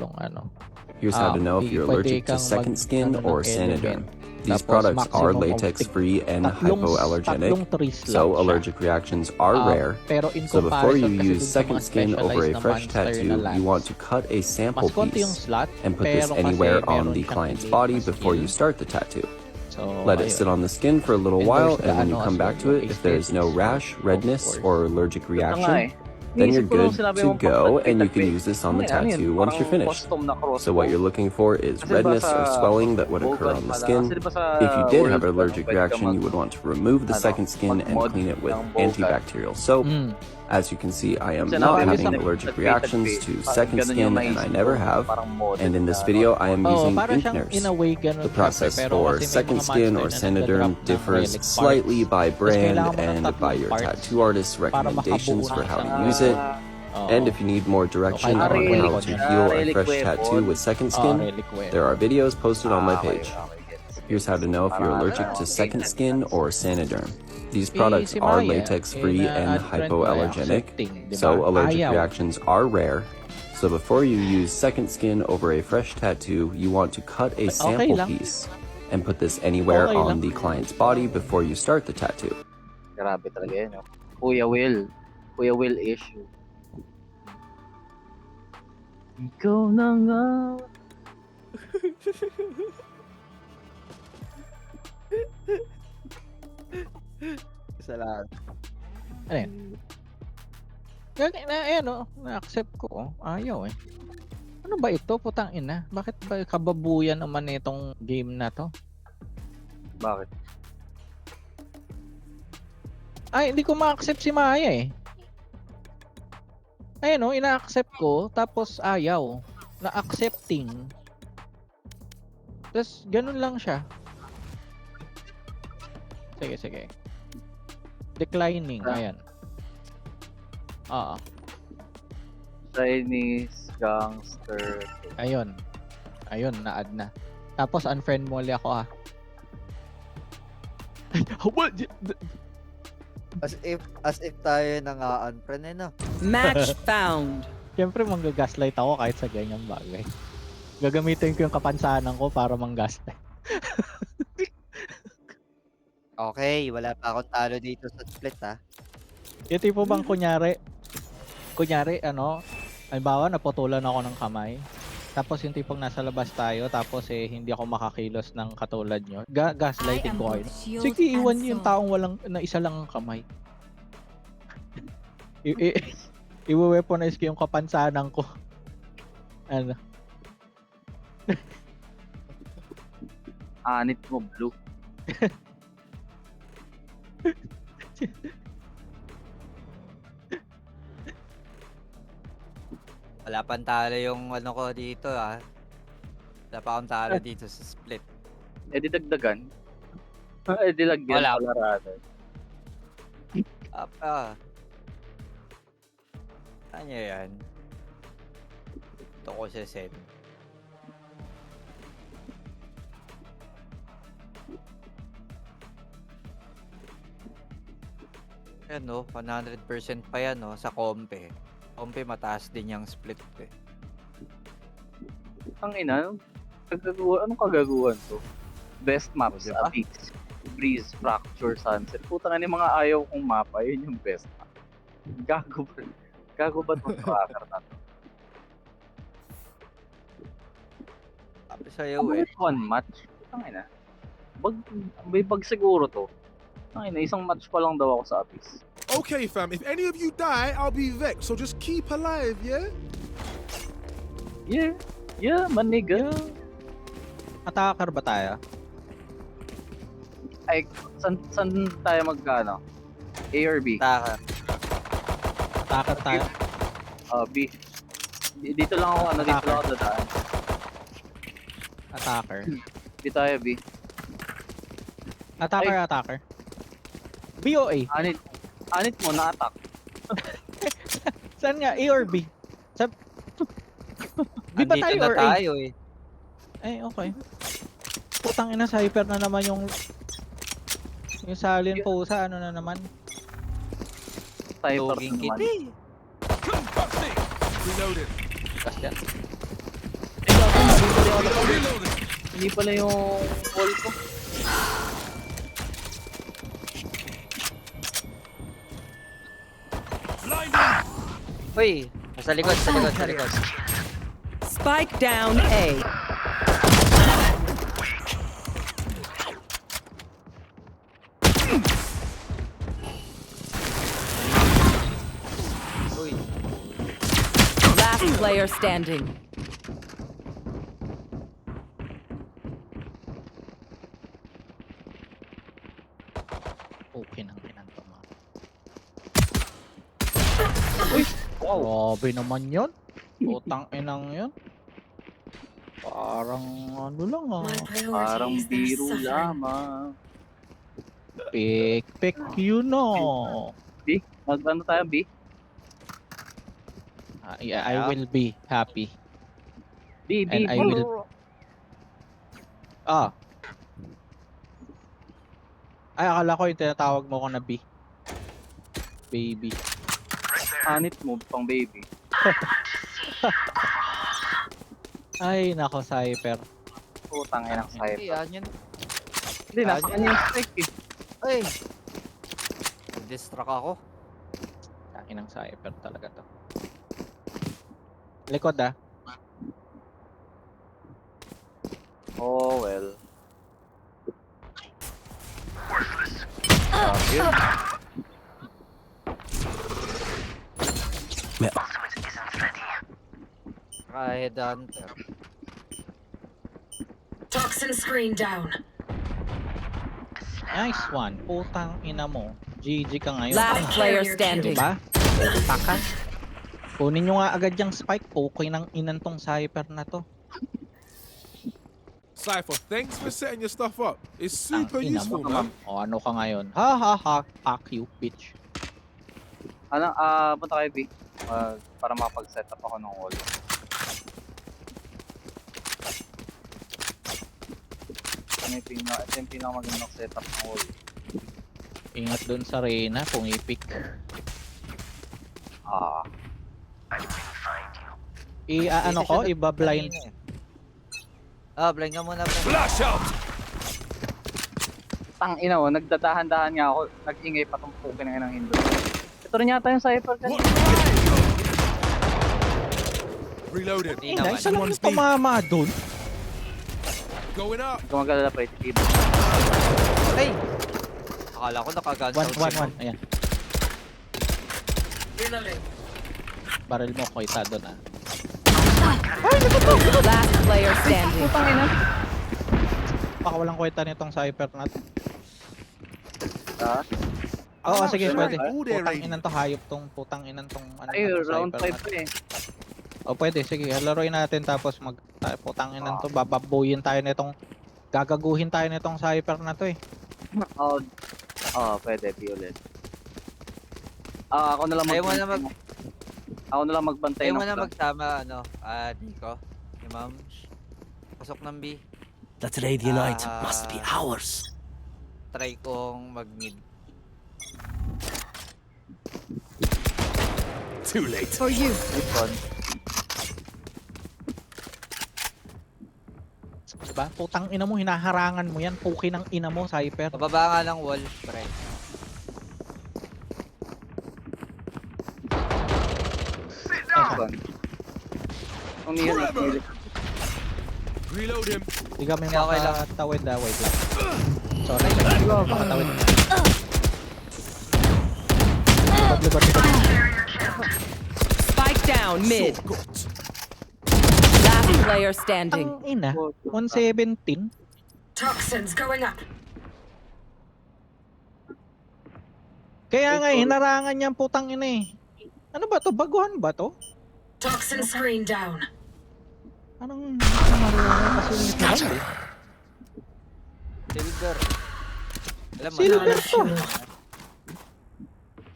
Here's how to know if you're pwede allergic to kang second skin ng or element. Saniderm. These Tapos products are maximum of latex-free and hypoallergenic, 3 trees lang so siya. allergic reactions are rare. Pero in So before you comparison kasi use dun sa second mga skin over a specialized na fresh monster na tattoo, you lands, want to cut a sample mas konti yung piece slot, and put this pero kasi anywhere meron on the siyang client's delete body na before you skill. start the tattoo. So, Let it ayun. sit on the skin for a little And while, there's the and when you ano come as back well, to it, if there's no rash, redness, course. or allergic Ito nga eh. reaction, then you're Iniisip ko nung good sinabi to mong go, and you can pagtagpi-tagpi. use this on the Ano yun? tattoo once you're Parang finished. custom na crossbow. So what you're looking for is Kasi diba redness or sa swelling that would occur Bogan on the pala, skin. kasi diba sa If you did have World, allergic pwede ka reaction, you would want to remove the second skin and mag-mod clean it with ng Bogan. antibacterial soap. As you can see, I am Kasi not namin having minsan allergic nagtagpi-tagpi. reactions to Parang second ganun skin, yung and I naisip never ko, have. parang model And in this na, video, I am Oo, using para ink siyang nurse. in a way ganun The siya, process pero for kasi may second mga skin monster or na Saniderm nagda-drop ng differs relic slightly parts. by Tapos brand kailangan mo ng and 3 by your parts tattoo artist's para recommendations makabuo for na how siya to ng- use it. Oo. And if you need more direction Okay, on relic how to weapon. heal a Relic fresh tattoo weapon. with second Oo, skin, relic weapon. there are videos posted on my okay, page. gets. Here's how to know if you're allergic to second skin or Saniderm. These products si are Maya, latex-free and trend hypoallergenic, accepting, diba? so allergic Ayaw. reactions are rare. So before you use second skin over a fresh tattoo, you want to cut a sample lang. piece and put this anywhere Okay on lang. the client's body before you start the tattoo. Grabe talaga yan. No? Kuya Will issue. Ikaw na nga. Salamat. Ano yan? Ayan o, na-accept ko. Ayaw eh. Ano ba ito? Putang ina. Bakit ba kababuyan naman itong game na to? Bakit? Ay, hindi ko ma-accept si Maya eh. Ayan o, ina-accept ko. Tapos ayaw. Na-accepting. Tapos ganun lang siya. Sige. Declining. Ayan. Oo. Chinese gangster. Ayun, na-add na. Tapos unfriend mo ulit ako ha. What? As if tayo nang-unfriend eh, no? Match found. Siyempre manggagaslight ako kahit sa ganyang bagay. Gagamitin ko yung kapansanan ko para manggaslight. Okay, wala pa akong talo dito sa split, ha? Yung tipo bang kunyari ano, halimbawa naputulan ako ng kamay. Tapos yung tipong nasa labas tayo, tapos hindi ako makakilos ng katulad nyo. Gaslighting ko kayo. Sige, iwan niyo yung taong na isa lang ang kamay. I-weaponize ko yung kapansanan ko. Ano? Anit mo, Blue. Wala pang talo yung ano ko dito, ha? Wala pa akong talo dito sa split. Eh di dagdagan. Eh di lagyan Wala. pala rather. Ano yan? Ito ko sa set. Yan, no? 100% pa yan, no? Sa kompe. Kompe mataas din yung split, eh. Ang ina, anong kagaguhan to? Best maps, diba? Abyss, Breeze, Fracture, Sunset. Putang ina, yung mga ayaw kong mapa, yun yung best map. Gago ba itong tracker na to? Sabi sa'yo, Ang eh. one match? Putang ina. May bag siguro to. Ang ina, isang match pa lang daw ako sa Abyss. Okay, fam. If any of you die, I'll be vexed. So just keep alive, yeah? Yeah, maniga. Attacker ba tayo? Ay, saan tayo magkano? A or B? Taka. Attacker tayo? B. Dito lang ako, dito lang ako dadaan. Attacker. B tayo, B. Attacker. B o A? Anit mo, na-attack. Saan nga? A or B? B ba Andito tayo na or A? tayo, eh. Eh, okay. Putang ina, hyper na naman yung salin pusa, ano na naman? Cypher Loging naman. kit, eh. Reloaded. Kas yan. Reloaded. Hindi pala yung wall ko. Uy, sa likod. Spike down A. Uy, Last player standing. Okay nang pinanto mo. Uy! Wow. Grabe naman yun. Putang inang yun. Parang ano lang Parang biro lamang. Pick you know. B? Ano tayo, B? I will be happy. B. And I will... Ay, akala ko yung tinatawag mo ko na B. Baby. Anit mo, pang baby. Ay, nako, Cypher. Putang inang cypher. yan. Hindi, nasa kanya yung strike eh. Ay! Distract ako. Akin ng Cypher talaga to. Likod ah. Oh well. Headhunter. Toxin screen down. Nice one. Putang ina mo. GG ka ngayon. Last player standing. Diba? Taka. Kunin nyo nga agad yung spike. Okay ng inantong Cypher na to. Cypher, thanks for setting your stuff up. It's Ang super ina useful, mo. man. O ano ka ngayon? Ha ha ha. Fuck you, bitch. Punta kayo, B. Para makapag-set up ako ng wall. ito yung pinakamagandang setup ng wall. Ingat dun sa Reyna, pumipik. Ah, Ano ko, Kasi siya iba-blind. kanina eh. Blind ka muna, blind. Flash out! tang ina mo, nagdadahan-dahan nga ako, nag-ingay pa tong pukin ng inang Indo. Ito rin yata yung Cypher What? kanina. Reloaded. Hindi Ina, naman. isa lang yung tumama dun. Going up. Kung magkalala pa ito, Ay! Akala ko nakaguns out si Mom. 1-1-1, ayan. Barrel mo, kita dun ah. Last player standing. Putang ina. Baka walang kwenta nitong Cypher na to. Ah, Oo, sige, pwede. All there, Putang Rain. inan to, hayop tong putang inan tong ano ay, na to, round Cypher 5 na to. pa eh. O pwede, sige, laruin natin tapos putang inan to, bababuyin tayo nitong, gagaguhin tayo nitong Cypher na to eh. Pwede, Violet. Ako na lang Ayaw mo na magbantay. Ako na lang magbantay Ayaw mo ng na front. magsama, Nico. Si Ma'am. Pasok ng B. That Radianite Ah. must be ours. Try kong mag-mid. Too late. For you. Lipon. Diba? Putang ina mo, hinaharangan mo yan, puki ng ina mo, Cypher. Pababa nga ng wall, pre. Lipon. Kung niyan, Forever. Reload him. Hindi kami Okay, okay lang. makatawid ah, wait lang. Sorry, makatawid. Libad. Spike down mid. So good. Last player standing. Ang ina, 117. Toxins going up. Kaya nga, hinarangan niyang putang ina eh. Ano ba to? Baguhan ba to? Toxin screen down. Anong marunong kasi literal eh. Silver. Alam mo Silver na. to.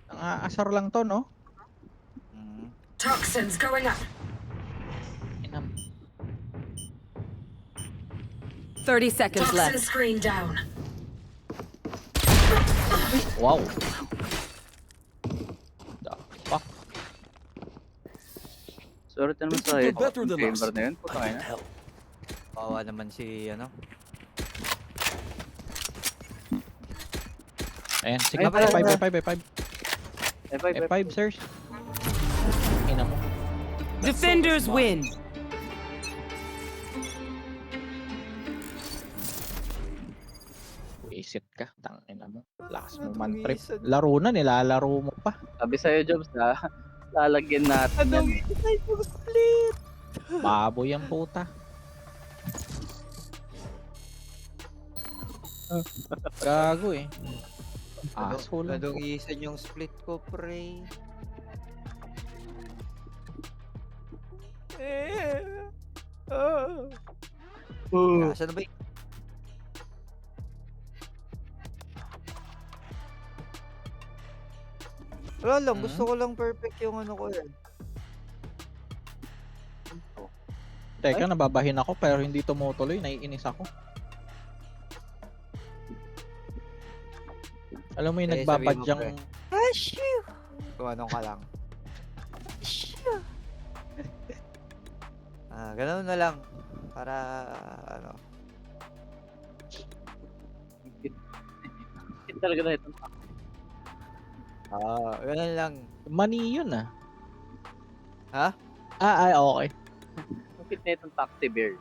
Ang aasar lang to, no? Mm. Toxins going up. Inam. 30 seconds Toxin left. screen down. Wow. The fuck? Swerte naman Think sa you're better than us. chamber na yun. Putang ina. Kawawa naman si, Ayan, sige. Ay, pala, pala. F5. F5, sirs. Ina mo. Defenders win. Isit ka. Tangina mo. Lakas mo man trip. Laro na, nilalaro mo pa. Sabi sa'yo, Jobs, lalagyan natin yan. Baboy ang puta. Gago eh. Asshole. Anong isan yung split ko, pre? Saan na ba Wala lang, gusto ko lang perfect yung ano ko eh. Teka, nababahin ako pero hindi tumutuloy. Naiinis ako. Alam mo yung Eh, nagbabadyang... sabihin mo, Kung anong ka lang. Ganun na lang. Para, ano. Hit talaga na ito. Ganun lang. Mani yun ah. Ha? Ay, okay. Ang fit na itong taxi bear.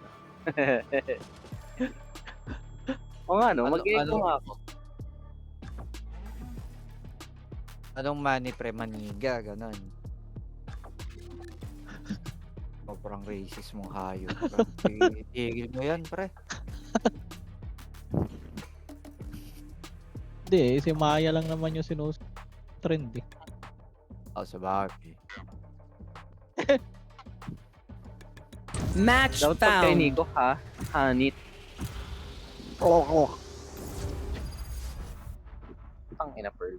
O nga no, Ano- mag-i-echo ano- nga ako. Anong money pre? Maniga, ganun. Sobrang racist mong hayop. Tigil mo yan, pre. Hindi, si Maya lang naman yung trend eh. Sa bagay. Match Dapat pag kay found. Nico, Hanit. Tang ina pearl.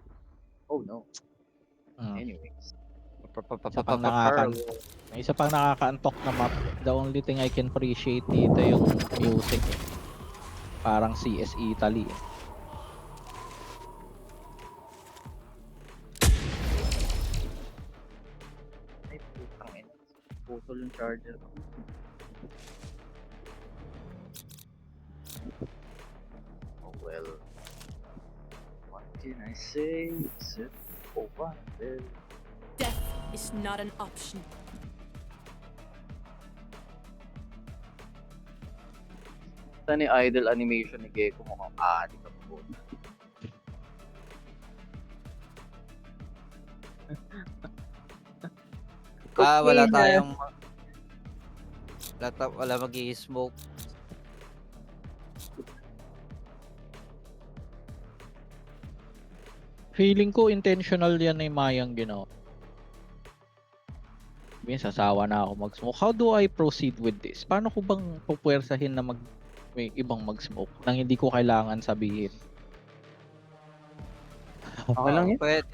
Oh no. Anyways. Isa pang nakakaantok na map. The only thing I can appreciate dito yung music. Parang CS Italy. Ay, putang ina. Putol yung charger ko. Oh well. What can I say? Except for what? Death is not an option. Ito ni idol animation ni Gecko mukhang aadik ang po. Wala tayong wala magi-smoke. Feeling ko intentional yan na yung Mayang ginawa. Sasawa na ako mag-smoke. How do I proceed with this? Paano ko bang pupwersahin na may ibang mag-smoke nang hindi ko kailangan sabihin? Okay lang yun. Pwede.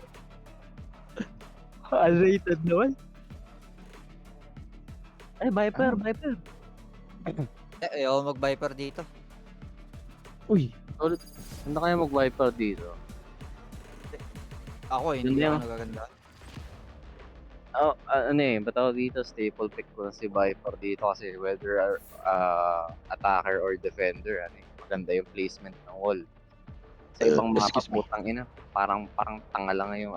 Unrated naman. Ay, Viper. Ayaw mag-Viper dito. Uy, Hindi kaya mag-Viper dito. Ako, hindi Hindi ako ako. nagaganda. Oh, ba't ako dito? Staple pick ko na si Viper dito kasi whether attacker or defender, maganda yung placement ng wall. Sa ibang mga excuse me. kaputang ina, parang tanga lang yung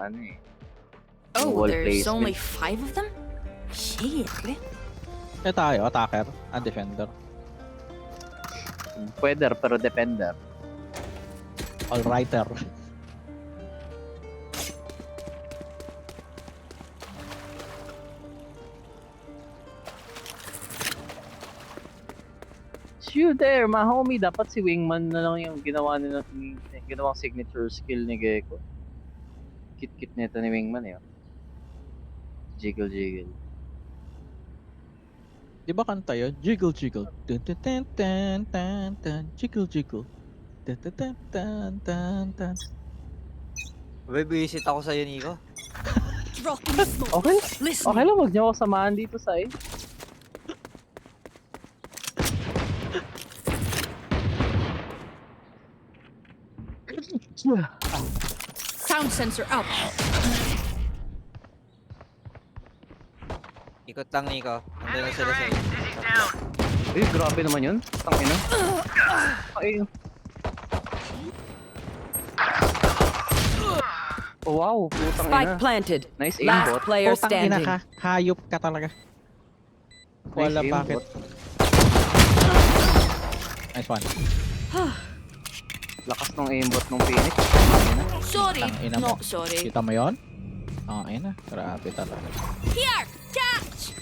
Oh, wall there's placement. only 5 of them? Shit. tayo, attacker, defender. Pwede, pero defender. All-righter. You there, my homie. Dapat si Wingman na lang yung ginawang signature skill ni Gecko. Kit nito ni Wingman eh. Jiggle. Di ba kanta yun? Jiggle. Dun, dun, dun, dun, dun, dun. Jiggle. Dun, dun, dun, dun, dun, dun. Babysit ako sa'yo, Nico. Dropping smoke. Okay. Listen. Okay lang, wag niyo ako samahan dito sa Sound sensor up. Ikot lang, Nico. Nandun na sila sa'yo. Uy, grabe naman yun. Tangina. Ay. Oh, wow, putang Spike ina. planted. Nice Last aimbot. player Putang ina standing. ka, hayop ka talaga. Wala Nice bakit. aimbot. Nice one. Lakas ng aimbot ng Phoenix. Tangina. Sorry, Tangina mo. not sorry. Kita mo yun? Ayun na, grabe talaga. Here, catch.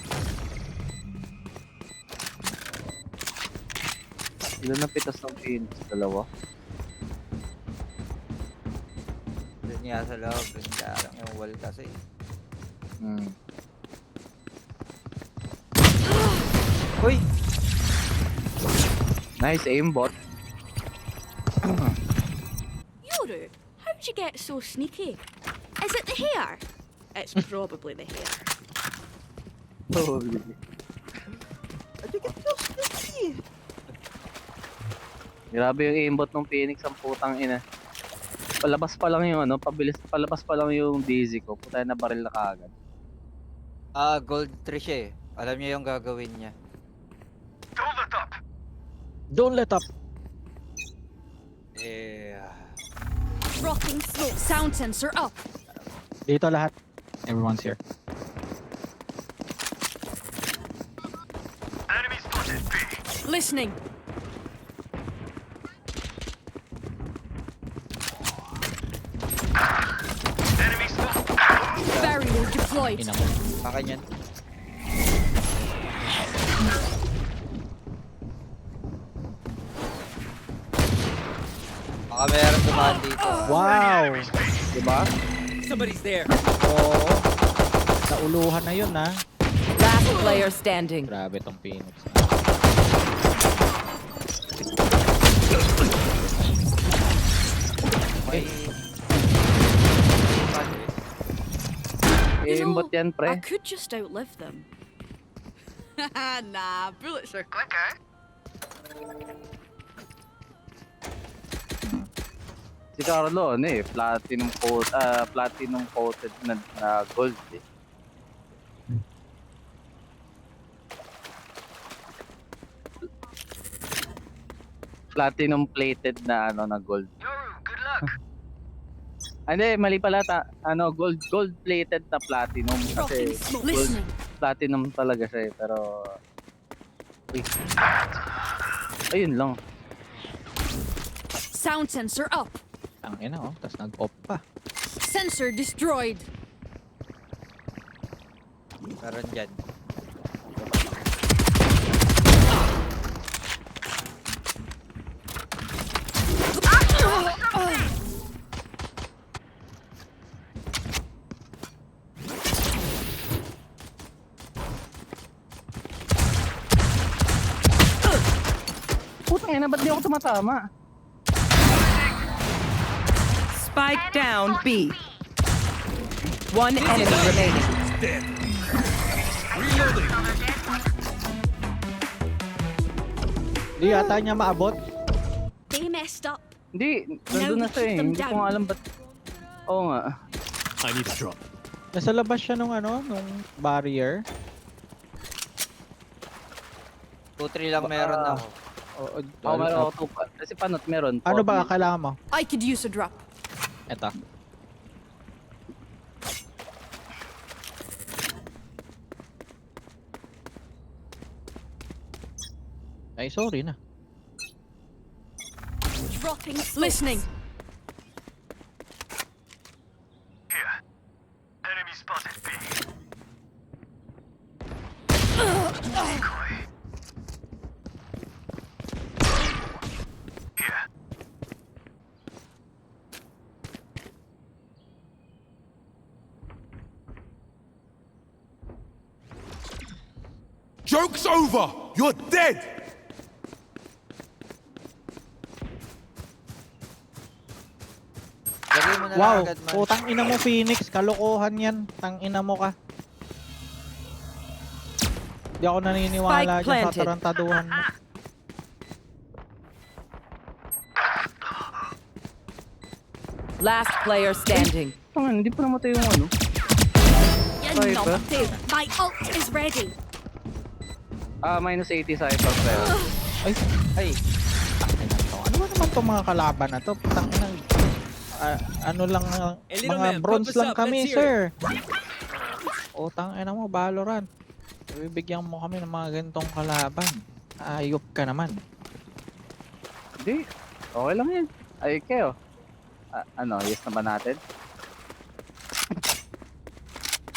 Ilan na pitas ng Phoenix? Dalawa. Doon niya sa loob. Kaya lang yung wall kasi. Uy! Nice aimbot. Yoru, how'd you get so sneaky? Is it the hair? It's probably the hair. Grabe yung aimbot ng Phoenix, ang putang ina. Palabas pa lang yung palabas pa lang yung Daisy ko. Putay na baril na kaagad. Gold 3 siya eh. Alam niya yung gagawin niya. Don't let up. Dropping smoke. Sound sensor up. Dito lahat. Everyone's here. Listening. Barrier deployed. Ina mo. Akin yan. Baka meron dumaan dito. Wow! Diba? Somebody's there. Oo. Nauluhan na yun, ha? Last player standing. Grabe tong Phoenix. May... You know, Aimbot yan, I pre. could just outlive them. Nah, bullets are quicker. Si Carlo, ano eh, platinum coated na gold eh. Platinum plated na ano na gold. Yoru, good luck. Hindi, mali pala gold plated na platinum kasi gold Listening. platinum talaga siya eh, pero uy. Ayun lang. Sound sensor up. Ang ina oh, tas nag-off pa. Sensor destroyed. Meron dyan. Putang ina, ba't di ako tumatama? Spike down B. One enemy remaining. Dead. Reloading. Hindi yata niya maabot. They messed up. Hindi, nandun na siya eh. Hindi ko nga alam ba't... Oo nga. I need a drop. Nasa labas siya nung barrier. 2-3 lang meron ako. Oo, meron ako 2 pa. Kasi panot meron. Ano 4 ba mid. kailangan mo? I could use a drop. Eto. Ay, sorry na. Dropping smokes. Listening. Here. Enemy spotted B. Decoy. Here. Joke's over! You're dead! Lagay mo na lang Wow, agad man. putang ina mo Phoenix, kalokohan yan. Tang ina mo ka. Di ako naniniwala Spike dyan sa planted. tarantaduhan mo. Last player standing. Tangan, hindi pa namatay yung ano. You Sorry, numpty. My ult is ready. Minus 80 cypher pero. Ay, Ay, ano ba naman tong mga kalaban na to? Putang ina. Ano lang, little mga man, bronze pump us lang up, kami, let's hear sir. O, tang ina mo, Valorant. Bibigyan mo kami ng mga ganitong kalaban. Ayop ka naman. Hindi. Okay lang yan. Ay, kayo. Yes na ba natin?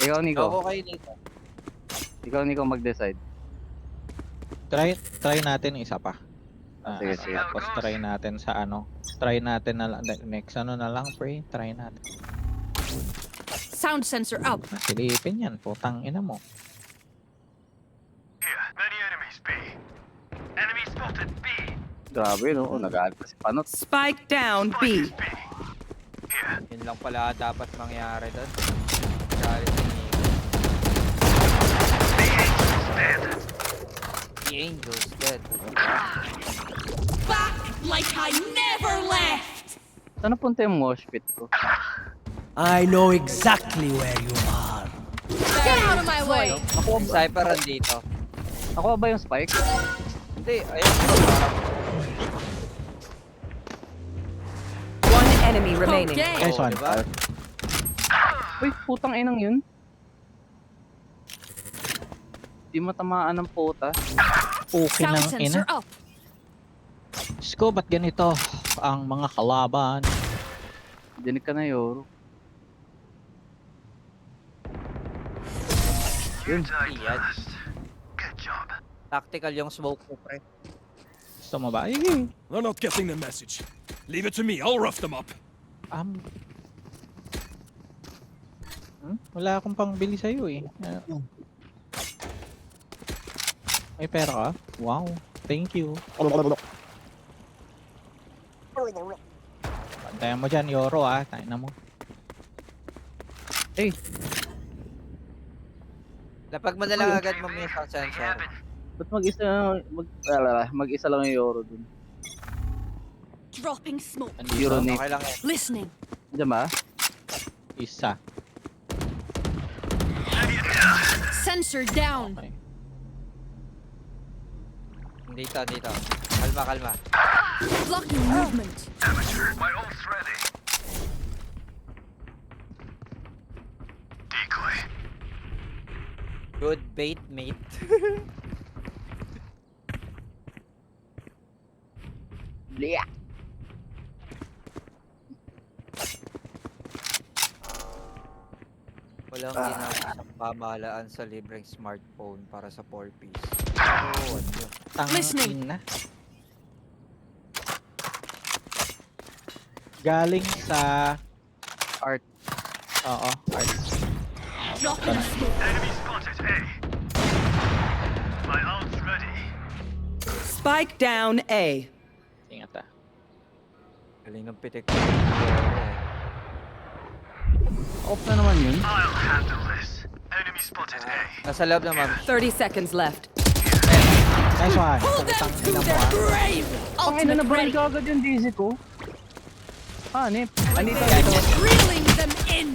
Ikaw, Nico. ako kayo dito. Ikaw, Nico, mag-decide. Try natin isa pa. Sige, sige. Tapos try natin sa try natin na lang, next na lang, pre. Try natin. Sound sensor up. Silipin yan, putang ina mo. Here. Many enemies B. Enemy spotted B. Grabe, no? Nag-aalit pa si Panot. Spike down B. B. Here. Yun lang pala dapat mangyari doon. Galit ni Nico. The Angel's dead. Back like I never left. Saan punta yung mosh pit ko? I know exactly where you are. Get out of my way. Cypher dito. Ako ba yung spike? Hindi, ayun. One enemy remaining. Okay. Nice one. Diba? Uy, putang inang yun. Di matamaan ng puta. Okay Sound ng ina. sensor up. Diyos ko, ba't ganito ang mga kalaban? Dinig ka na, Yoro. You died Iyan. last. Good job. Tactical yung smoke ko, pre. Gusto mo ba? Ay, They're not getting the message. Leave it to me, I'll rough them up. Wala akong pangbili sa'yo eh. May pera ka? Wow, thank you. Bantayan mo dyan, Yoro tayo na mo. Lapag mo na lang agad mo yung sound sensor. Ba't mag-isa lang yung Yoro dun? Dropping smoke. Euro Andito. na Okay lang yan. Listening. Diyan ba? Isa. Sensor down. Okay. Dito. Kalma. Blocking movement. My ult's ready. Decoy. Good bait, mate. Bleh. Walang ginagawa pamahalaan sa libreng smartphone para sa 4-piece. Oh, ano yun? Listening. Na. Galing sa Art. Oo, art. Dropping smoke. Enemy spotted A. My ult's ready. Spike down A. Ingat ah. Galing ng pitik. Off na naman yun. I'll handle this. Enemy spotted A. Nasa loob naman. 30 seconds left. Nice one. Pull them to their grave. Pangina na Ultimate ba ready. agad yung DC ko? Hanip. Anita. Reeling them in.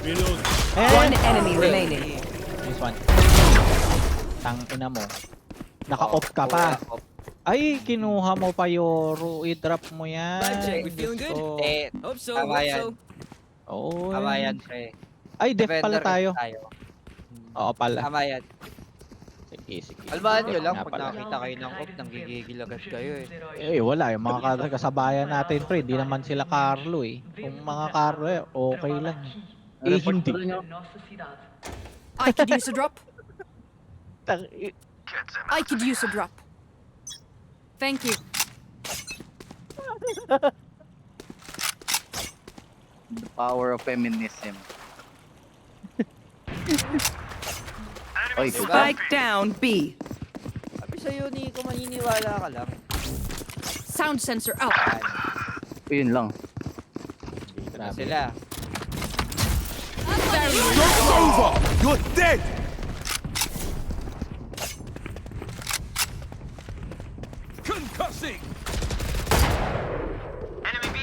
Reload. One enemy remaining. Nice one. Ina mo. Naka-off ka pa. Ay, kinuha mo pa Yoru. I-drop mo yan. Vibe check, we feeling good? Gusto. Hope so. Tama yan. Oo. Tama yan, pre. Ay, def pala Defender tayo. tayo. Oo pala. Tama yan. Sige. Albahan nyo lang Nga pag pala. nakita kayo ng off, nanggigigil agad kayo eh. Eh, wala. Yung mga kasabayan natin, pre. Hindi naman sila Carlo eh. Kung mga Carlo eh, okay lang. Eh, Report hindi. ko rin yun. I could use a drop. Get them. I could use a drop. Thank you. The power of feminism. Oy, Enemy Spike down B. Sabi sa'yo, Nico, maniniwala ka lang. Sound sensor out. yun lang. Dito na sila. Over. You're dead. Concussing. Enemy B.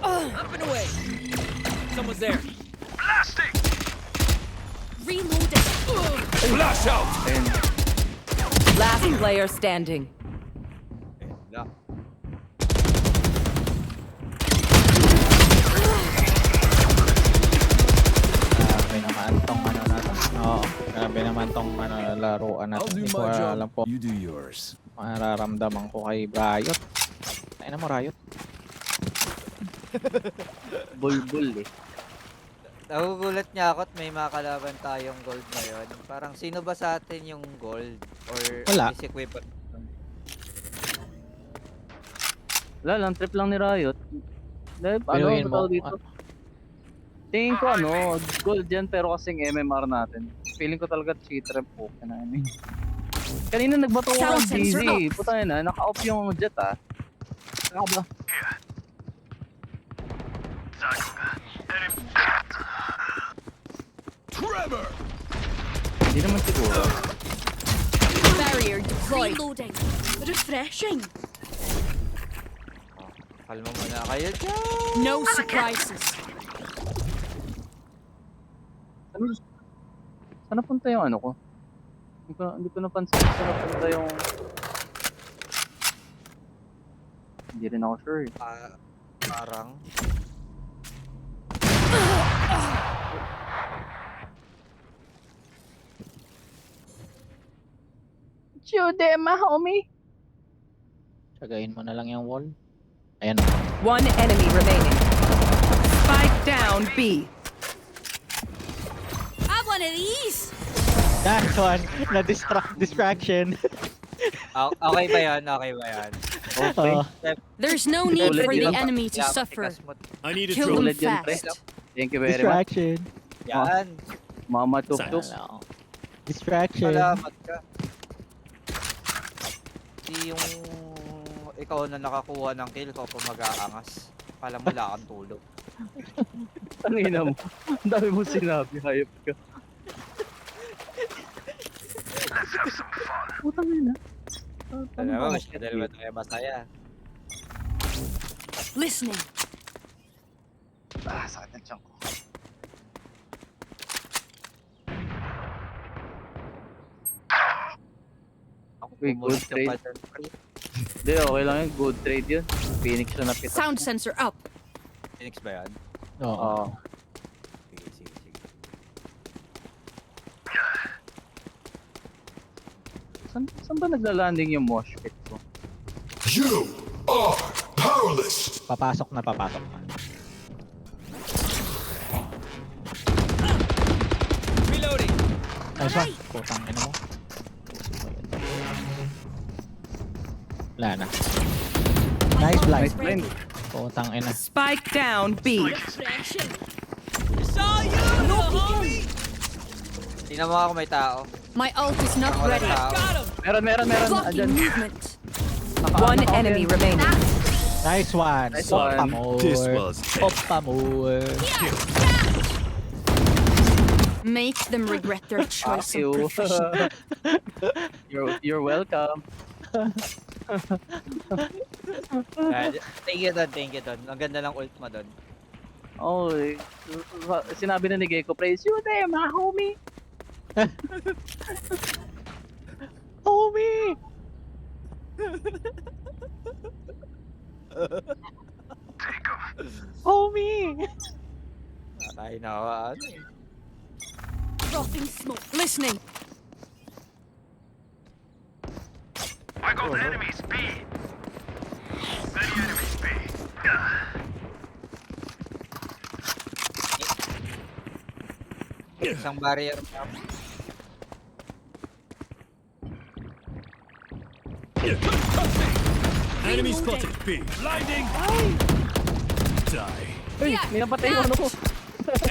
Up and away. Someone's there. Blasting. Reloading. Flash out. Last player standing. Lang. Grabe naman tong ano natin. Oo. Grabe naman tong ano, laruan natin. Hindi ko alam po. You do yours. Mararamdaman ko kay Riot. Tayo na mo, Riot. Bulbul eh. Nagugulat niya ako at may mga kalaban tayong gold ngayon. Parang sino ba sa atin yung gold? Or Wala. is equivalent? Wala lang, trip lang ni Riot. Ano, Biruin mo. tawag dito? Tingin ko ano, gold yan pero kasing MMR natin. Feeling ko talaga cheat rep po. Kanina nagbato ko ng Sound sensor DZ. off. Puta na, naka-off yung jet ah. Saka ba? Trevor. Hindi naman siguro. Barrier deployed. Reloading. Refreshing. Kalma mo na kayo dyan. No surprises. Saan napunta yung ano ko? Hindi ko napansin saan napunta yung... Hindi rin ako sure eh. Parang. Chudema, homie! Tsagain mo na lang yung wall. Ayan. One enemy remaining. Spike down B. Have one of these. Nice one. Distraction. Okay ba yan? Okay ba yan? Okay. There's no need Ulit for the yun. enemy to Yeah, suffer. matikas mo. I need a Kill drone. them Ulit yan, pre. fast. Thank you very much. Distraction. Yan. Mama tuk-tuk. Ano? Distraction. Salamat ka. Di yung ikaw na nakakuha ng kill ko pa mag-aangas. Kala mo wala kang tulog. Ang ina mo. Ang dami mo sinabi, hayop ka. Putang ina. Alam mo, masyado naman tayo masaya. Listening. Sakit ng tiyan ko. Ako Uy, good pumunta trade. pa dyan, pre. Hindi, okay lang yun. Good trade yun. Phoenix na napitas. Sound sensor up. Phoenix ba yan? Oo. Oo. Sige, sige, sige. Saan ba nagla-landing yung mosh pit ko? You are powerless. Papasok na, papasok na. Reloading. Nice one. Putang ina mo. Wala na. Nice blind. Nice blind. Putang ina. Spike down B. Refreshing. Saw you, little homie. Tingnan mo ako may tao. My ult is not Walang ready. tao. Got him. Meron. Blocking Andyan. movement. One enemy remaining. Nice one. Nice Oppa one. more. This was Oppa more. Make them regret their Fuck choice you. of profession. You're welcome. Thank you doon. Ang ganda ng ult mo doon. Oh, sinabi na ni Gecko, praise you there, my homie. Homie! Homie! Tayo na ano eh. Dropping smoke. Listening. I got enemies B. Many enemies B. Isang barrier. Enemy spotted. B. Blinding. Die. Uy, may napatay yung ano ko.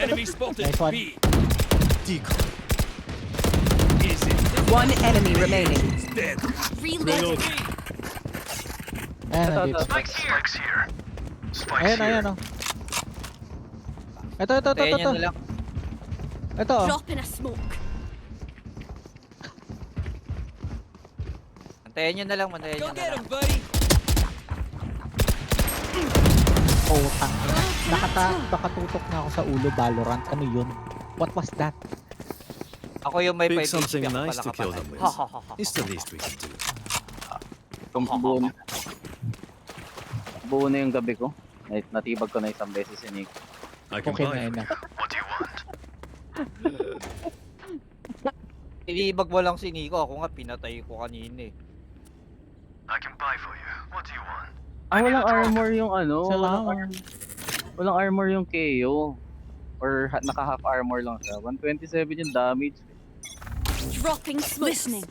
Enemy spotted. Nice one. B. Decoy. Easy. One enemy remaining. Dead. Reloading. Ayan, nandito. Spikes here. Spikes Ayan, here. ayan, oh. Ito. Tayo nyo na lang. Ito, oh. Drop in a smoke. Antayin nyo na lang. Antayin nyo na lang. buddy. Putang ina. Nakatutok na ako sa ulo, Valorant. Ano yun? What was that? Ako yung may Pick 5 something HP, ako nice pala to kill kapatid. them with. Ha, ha, ha, ha. It's the least we can do. Buo na yung gabi ko. Natibag ko na isang beses si Nick. I can Okay buy na it. yun na. What do you want? Inibag mo lang si Nico. Ako nga pinatay ko kanina eh. I can buy for you. What do you want? Walang armor yung ano. Salamat. Walang armor yung KO. Or naka-half armor lang siya. 127 yung damage. Dropping smokes. Listening.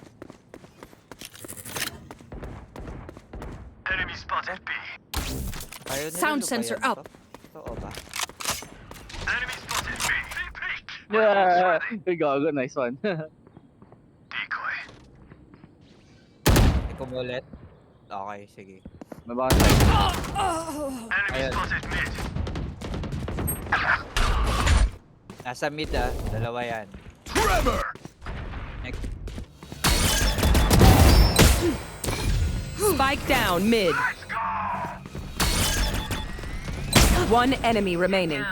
Enemy spotted B. Ayaw nila Sound lubayan sensor to. up. Totoo ba? Enemy spotted B. Peek. Yeah! Ay, gago. Nice one. Decoy. Ikaw mo ulit. Okay, sige. May baka side. Enemy Ayan. spotted mid. Nasa mid ah. Dalawa yan. Trevor. Spike down mid. One enemy remaining.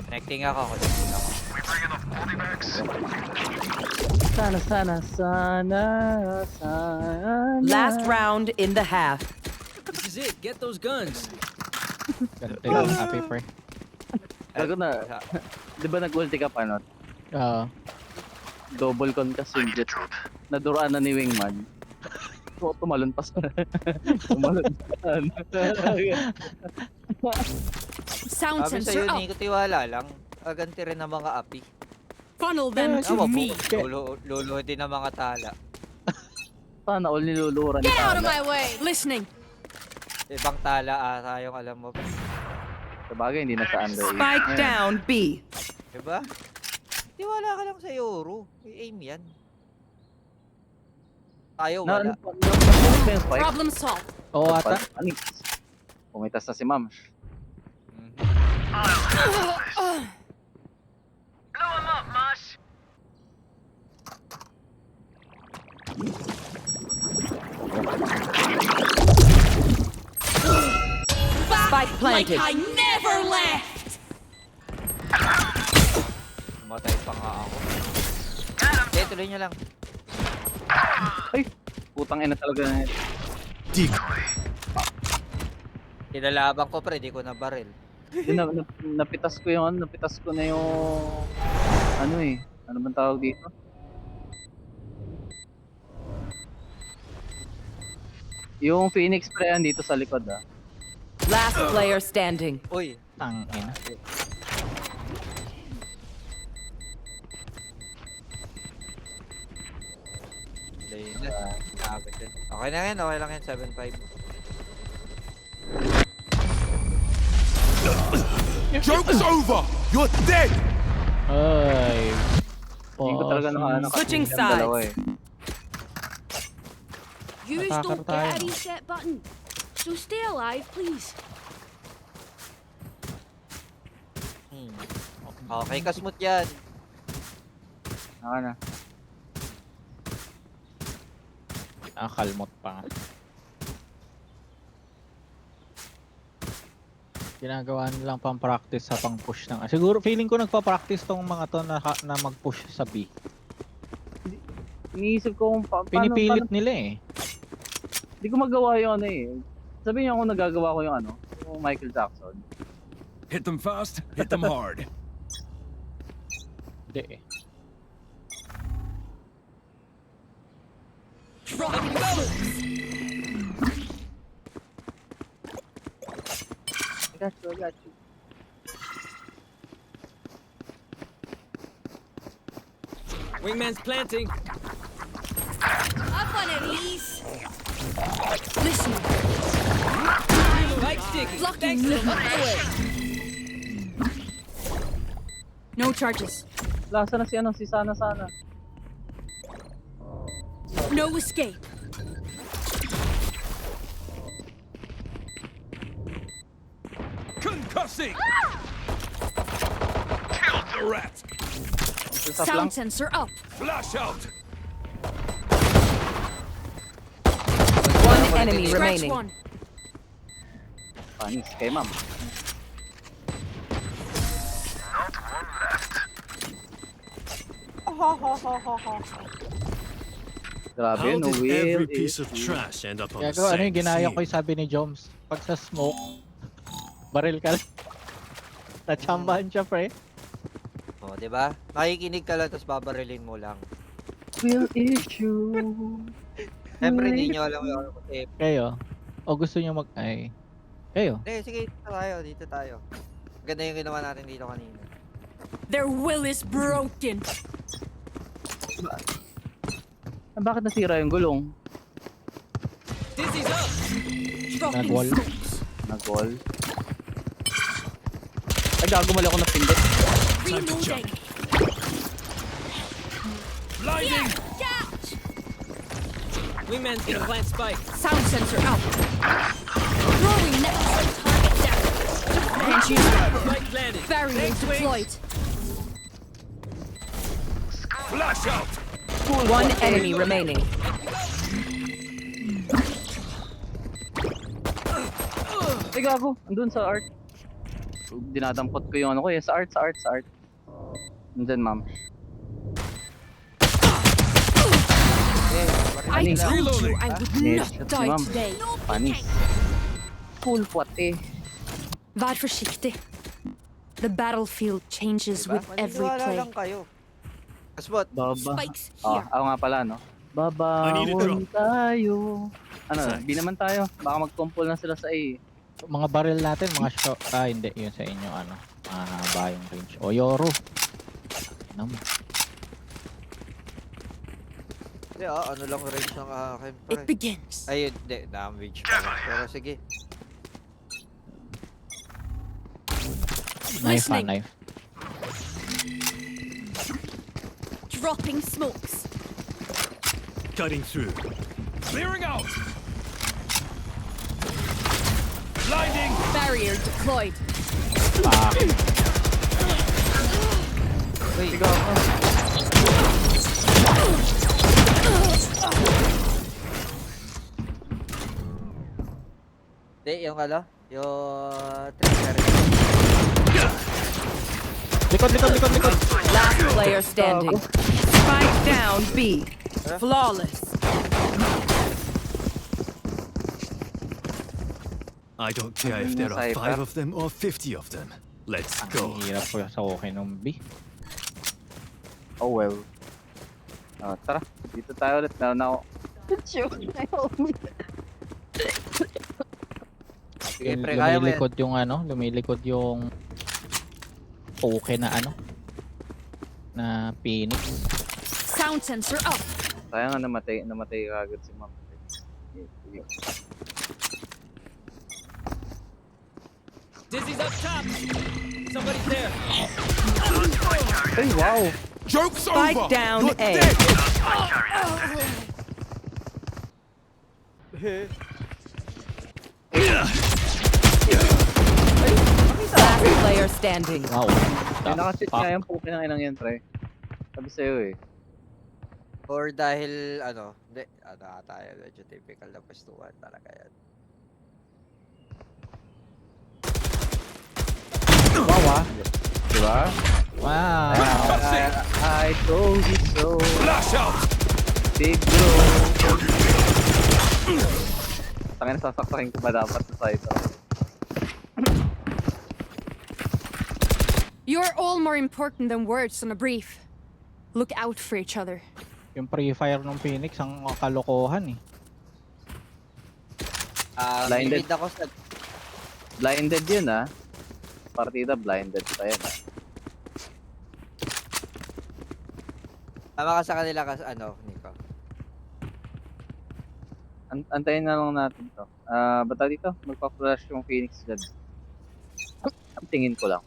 Connecting ako. Connecting ako. We bring enough body bags. Sana. Last round in the half. This is it. Get those guns. Ganito yung happy pre. Gago na. Di ba nag-ulti ka pa, no? Oo. Double con ka I need a Sinjet. drop. Naduraan na ni Wingman. Tumalon pa sa... Tumalon pa. Sound Sabi sensor sa'yo, up. Nico, tiwala lang. Aganti rin ng mga api. Funnel them to Tama po. me. Luluhod din ng mga tala. Sana all niluluran ni Get out of Tala. my way. Listening. Ibang tala ata yung alam mo. Sabagay, hindi na sa under eight. Spike Ngayon, down B. Diba? Tiwala ka lang sa Yoro. May aim yan. Tayo Na, wala. na yung spike? Problem solved. Oo ata. Anix. Pumitas na si Ma'am. Mhm. Blow him up, Mosh. Spike planted. I never left! Matay pa nga ako. Okay, tuloy nyo lang. Ay, putang ina talaga na ito. Kinalaban ko pre, di ko na baril. Napitas ko yung napitas ko na yung ano eh. Ano bang tawag dito? Yung Phoenix pre dito sa likod ah. Last player standing. Uy, Tangina. play na. Agad yun. Okay na yan, okay lang yan, 7-5. Joke's over! You're dead! Ay. Hindi ko talaga Switching yung dalawa eh. Yous don't Attacker get a tayo. reset button. So stay alive, please. Okay, kasmut yan. Naka na. Nakakalmot pa nga. Ginagawa nilang pang practice sa pang push ng. Siguro feeling ko nagpa-practice tong mga to na mag-push sa B. Iniisip ko kung Pinipilit nila eh. Hindi ko magawa yung ano eh. Sabihin niyo ako nagagawa ko yung ano, yung Michael Jackson. Hit them fast, hit them hard. Hindi eh. I got you. Wingman's planting. Have one of these. Listen. Like sticky. Blocking move. No charges. Lasa na si ano, si Sana. No escape. Concussing. Killed the rat. Top lang. Sound sensor up. Flash out. One enemy Scratch remaining. one. Panis kay ma'am. Grabe, How no did will. every piece of trash end up on the Kaya ano same yung ginaya scene? ko yung sabi ni Joms. Pag sa smoke, baril ka lang. Natsambahan siya pre. O, diba? Nakikinig ka lang, tapos babarilin mo lang. Will issue. Siyempre, hindi nyo alam yung ano kasi. Kayo? O gusto niyo ay. Kayo? Sige, dito tayo. Ganda yung ginawa natin dito kanina. Their will is broken. Bakit nasira yung gulong? Dizzy's up. Dropping Nagwall. smokes. Nag-wall. Ay, gago mali ako na pindot. Reloading. Blinding. Catch! Wingman's gonna plant spike. Sound sensor up. Throwing net. Target down. Can't use Spike landed. barrier Thanks, Wings. deployed. Flash out. One enemy remaining. Ay, gago. Andun sa art. Dinadampot ko yung ano ko eh. Sa art. Andun, ma'am. I Panis. told you I would Yes, not that's die ma'am. today. Panis. Cool puwate. Var försiktig. The battlefield changes Diba? with every Maniniwala play. lang kayo. Kasbot, Baba. Spike's Ah, here. ako nga pala, no? I need a Babangon drop. tayo. Ano, Thanks. B naman tayo. Baka magtumpol na sila sa A. Mga baril natin, mga shot. Hindi. Yun sa inyo, ano. Bayong range. O, Yoro. Naman. Hindi ano lang range ng akin It pre. begins. Ayun, hindi, damage pa lang. Pero sige. Knife Listening. knife. Dropping smokes. Cutting through. Clearing out. Blinding. Barrier deployed. Uy, Hindi, yung ano? Yung trigger. Likod. Last player standing. Spike down B. Flawless. I don't care if there are 5 of them or 50 of them. Let's go. Ang hirap ko sa okay ng B. Oh well. Tara, dito tayo ulit. Meron na ako. Sige, pre, kaya mo yan. Lumilikod yung ano, lumilikod yung okay na ano na Phoenix. Sound sensor up. Sayang nga namatay kagad si Ma'am. Dizzy's up top. Somebody's there. Ay, wow! Joke's Spike over! down You're A. dead! Last player standing. Wow. Ay, nakasit nga yung pukin ng inang yan, pre. Sabi sa'yo eh. Or dahil, ano, hindi, ano tayo, medyo typical na pwestuhan talaga yan. Wow, diba? Wow. I told you so. Flash out! Big bro. Tangin na sasaksakin ko ba dapat sa site? You're all more important than words on a brief. Look out for each other. Yung pre-fire ng Phoenix ang kalokohan eh. Blinded. Mid ako sa... Blinded yun ah. Partida blinded pa yan ah. Tama ka sa kanila kasi, ano, Nico. Antayin na lang natin to. Bata dito, magpa-flash yung Phoenix dyan. Ang tingin ko lang.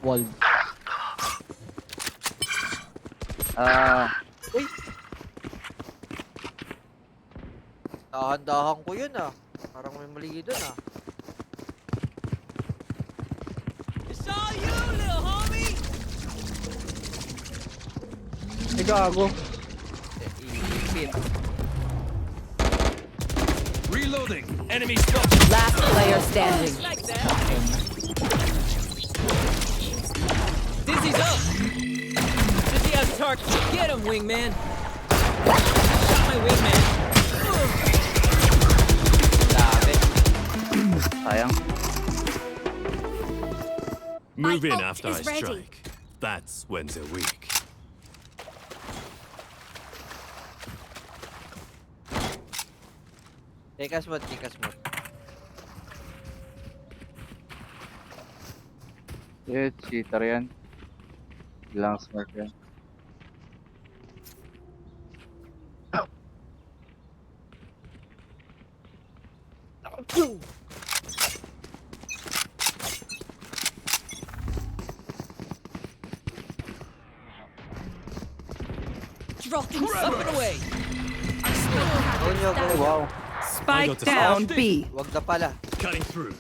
Wall. Uy! Dahan-dahan ko yun ah. Parang may mali dun ah. It's all you, little homie. Ay, gago. Ipit. Reloading! Enemy spotted! Last player standing. Like that. Dizzy's up. Dizzy has target. Get him, wingman. Got my wingman. Dami. Sayang. Move in ult after I is ready. strike. That's when they're weak. Tikas mo, tikas mo. Cheater yan. Bilang smart yan. Dropping Up and away. Onyo, Ay, go. wow. Spike down B. Wag na pala. Cutting through.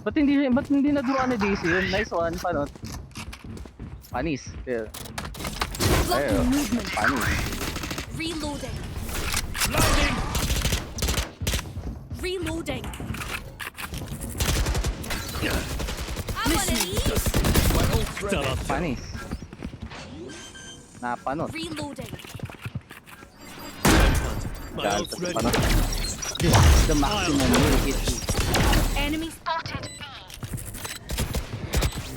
Ba't hindi naduruan ni DC yun? Nice one, panot. Panis. Yeah. Blocking movement. Panis. Reloading. Blinding! Reloading. I want to eat. Still up there. Panis. Napanot. Reloading. My Dahil ult's sa ready. panot. This is the maximum will hit you. Enemy spotted.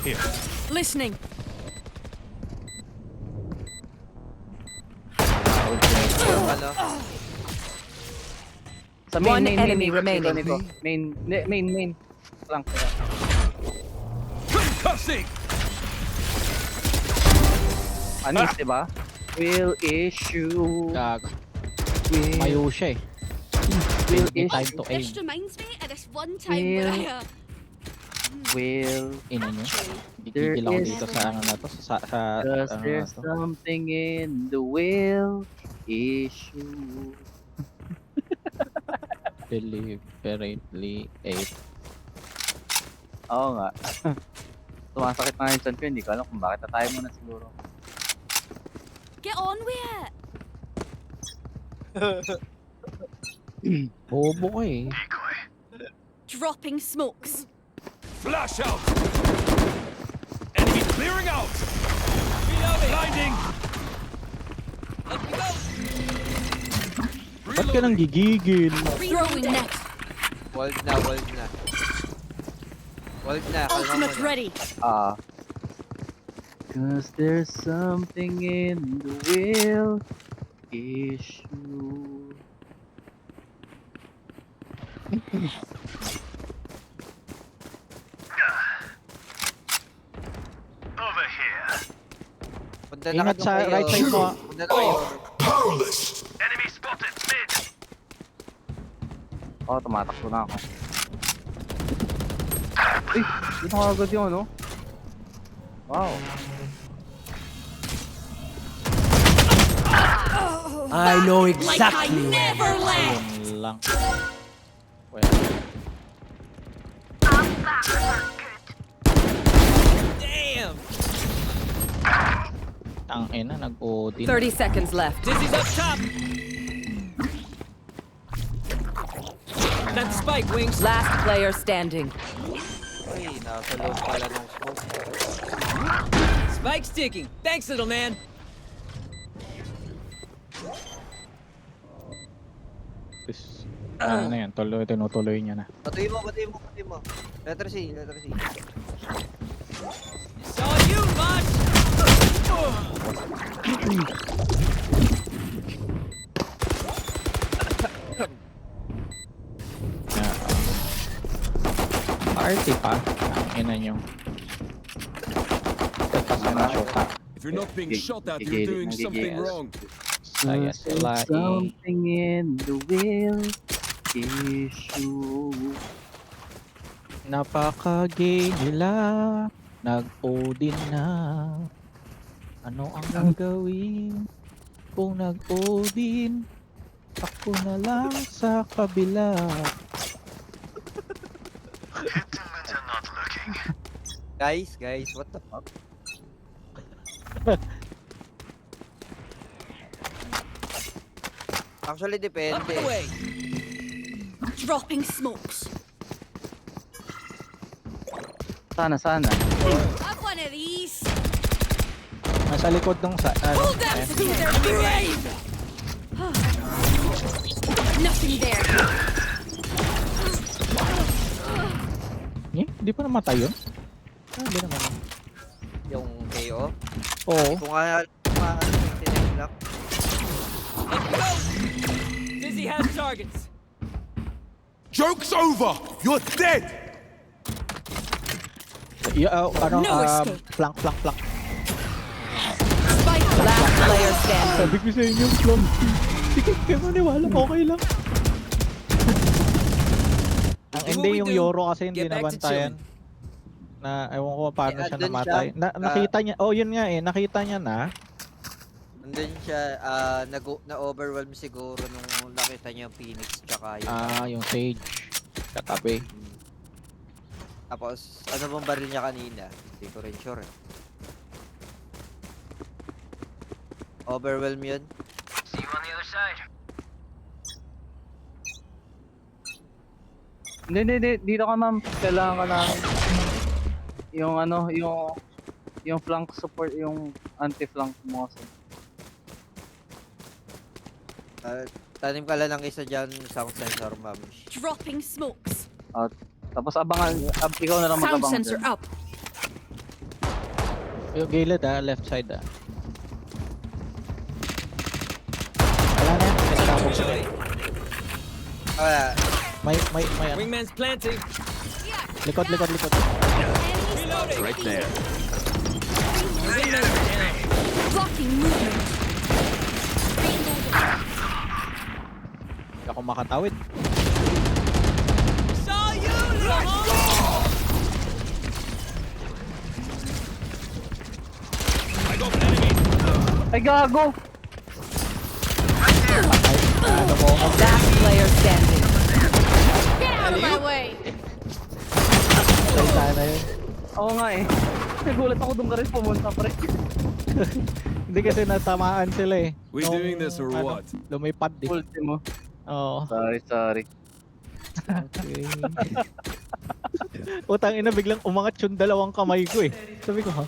Here. Listening. Ano? Sa One enemy Nico, remaining. Nico. Main. Lang. Concussing! Panis, diba? Will issue. Gago. Will, Mayo siya eh. will May issue. time to aim. This reminds me of this one time where I Will. Ina nyo. There Gigigil ako is- dito sa ano na to. Sa Cause ano na there's to. something in the will issue. Deliberately 8. Oo nga. Sumasakit na yung chan ko, hindi ko alam kung bakit tayo muna siguro. Get on with it. Bobo ko eh. Dropping smokes. Flash out! Enemy clearing out! Blinding! Ba't ka nang gigigil? Throwing next. Wald na. Wald na, kalma mo Ultimate na. ready. Cause there's something in the will issue. Over here. Punta na Ingat ka sa doon right side mo. Punta na kayo. Powerless. Enemy spotted mid. Oh, tumatakbo na ako. Uy, dito ka agad yun, no? Wow. I know Like I exactly where. never left. Yun lang. Well, Damn! tangina, nag-OD. 30 seconds left. Dizzy's up top! That's spike, Wings! Last player standing. Ay, nasa loob pala ng smoke. Spike sticking! Thanks, little man! Ano na yan, tinutuloy niya na. Patuloy mo. Letter C. Saw you, Mosh! Yeah. Party pa. Tangina niyo. Kasi na shota. If you're not being shot at, Gigil, you're doing something nagigil. wrong. Ayos, There's wala eh. something in the will issue. Napaka-gay nila. Nag-OD na. Ano ang gagawin? Kung nag-OD, ako na lang sa kabila. Gentlemen are not looking. Guys, what the fuck? Actually, Up and depende. away! Dropping smokes. Sana. Have one of these. Nasa likod ng sa... Hold them to their grave. Nothing there. Hindi pa namatay yun? Hindi naman. Yung KO. Oo. Kung nga, tinilak. Let's go! Dizzy has targets! Joke's over. You're dead. Ano, No escape. flank. Last player standing. Sabi ko sa inyo, flank. Sige, kayo maniwala, okay lang. Ang Do hindi what we yung do. Yoro kasi hindi Get back to nabantayan. Na, ewan ko paano siya andun namatay. siya. Nakita niya, yun nga eh, nakita niya na. Nandun siya, na-overwhelm siguro nung nakita niya yung Phoenix tsaka yung... Yung Sage. Katabi. Tapos, ano bang baril niya kanina? Hindi ko rin sure. Overwhelm yun? See you on the other side. Hindi. Dito ka, ma'am. Kailangan ka namin. Yung ano, yung flank support, yung anti-flank mo kasi. Tanim ka lang ng isa dyan, sound sensor, ma'am. Dropping smokes. Tapos abangan, ikaw na lang Sound mag-abang sensor dyan. up. Yung gilid left side Wala na yan, kinakabog siya. May ano. Wingman's planting! Likod. Enemies Right there. blocking movement. Hindi ako makatawid. Saw you, little I got enemy! Ay, gago! Ano mo? Last player standing. Get out of my way. Salita na yun. Oo nga eh. Nagulat ako doon ka rin pumunta, pre. Hindi kasi natamaan sila eh. We Nung, doing this or ano, what? Lumipad eh. Ultimo. Oo. Sorry. Okay. Utang ina, biglang umangat yung dalawang kamay ko eh. Sabi ko, ha?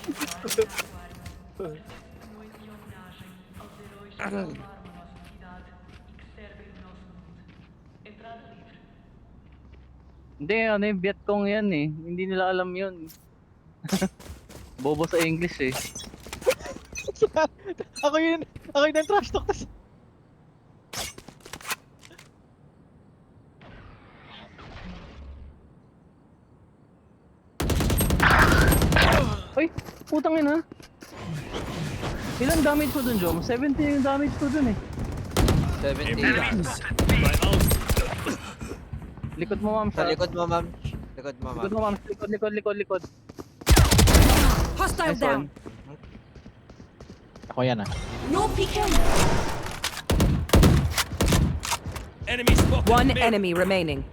Hindi, ano yung Vietcong yan eh. Hindi nila alam yun. Bobo sa English eh. Ako yun ang trash talk. Ay, putang ina. Ilan damage ko dun, Jom? 70 yung damage ko dun eh. 70. My ult. Likod mo, ma'am. Sa likod mo, ma'am. Likod mo, Likod ma'am. mo, ma'am. Likod. Hostile Nice down. one. Ako yan ah. No peeking. Enemy spotted. One mid. enemy remaining.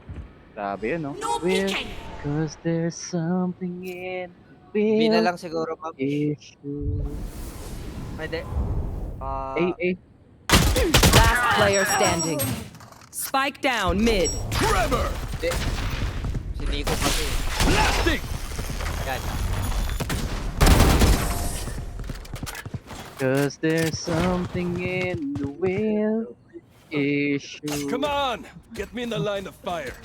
Grabe yun, no? No peeking. Cause there's something in B na the lang siguro, ma'am. issue. Hindi. Eh. Last player standing. Spike down mid. Trevor. Si Nico kasi. Blasting. Yan. Cause there's something in the will issue. Come on. Get me in the line of fire.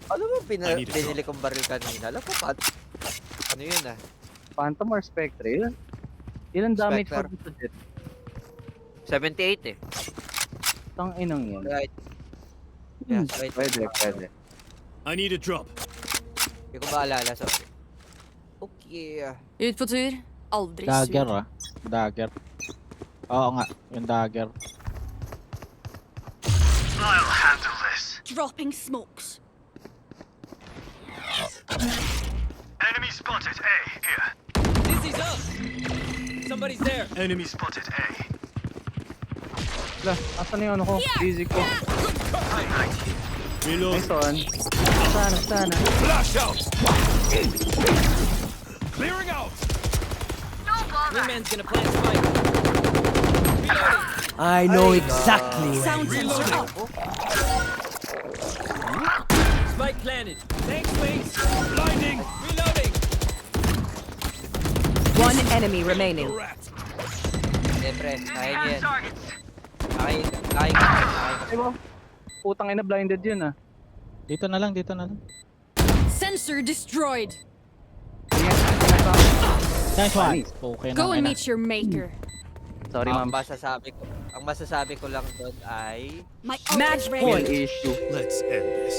Ano ba I need a binili kong baril kanina? Alam ko pa. Ano yun ah? Phantom or Spectre? Ilan damage Spectre. ko dito, Jet? 78 eh. Tang inang yan. Right. Yes, right. Pwede. I need a drop. Hindi ko maalala, sorry. Okay. Ut på tur. Aldrig Dagger sur. ah. Dagger. Oo nga, yung dagger. I'll handle this. Dropping smokes. Enemy spotted A. Here. Dizzy's up. Somebody's there. Enemy spotted A. Wala, asan yung ano ko? Easy ko. Reload. Nice one. Sana. Flash out. Clearing out. Wingman's gonna plant spike. I know exactly where Sound sensor up. Spike planted. Thanks, Wings. Blinding. Reloading. One enemy remaining. Rat. Siyempre, kaya niya yan. Kaya. Ay ba? Putang ina, blinded yun ah. Dito na lang. Sensor destroyed. Nice one. Nice. Okay na. Go and okay na. meet your maker. Sorry, Ang ma'am. masasabi ko lang doon ay My ult Match is Will ready. issue. Let's end this.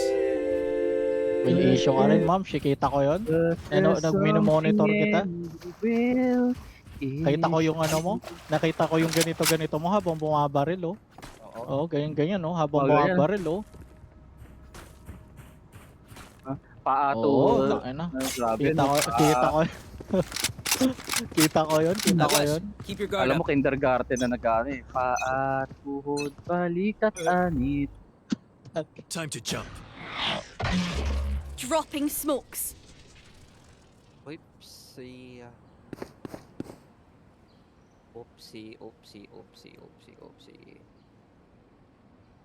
Will issue ka rin, ma'am. Shikita ko yun. Ano, nag-monitor kita? Nakita ko yung ano mo. Nakita ko yung ganito mo habang bumabaril, oh. Oo, ganyan, oh. Habang Oh, ganyan. bumabaril, oh. Paato. Oo, na. Grabe. Kita ko. Kita ko yun. Keep your guard Alam up. mo, kindergarten na nag-ano eh. Paat, tuhod, balikat, anit. Time to jump. Dropping smokes. Oopsie. Oopsie.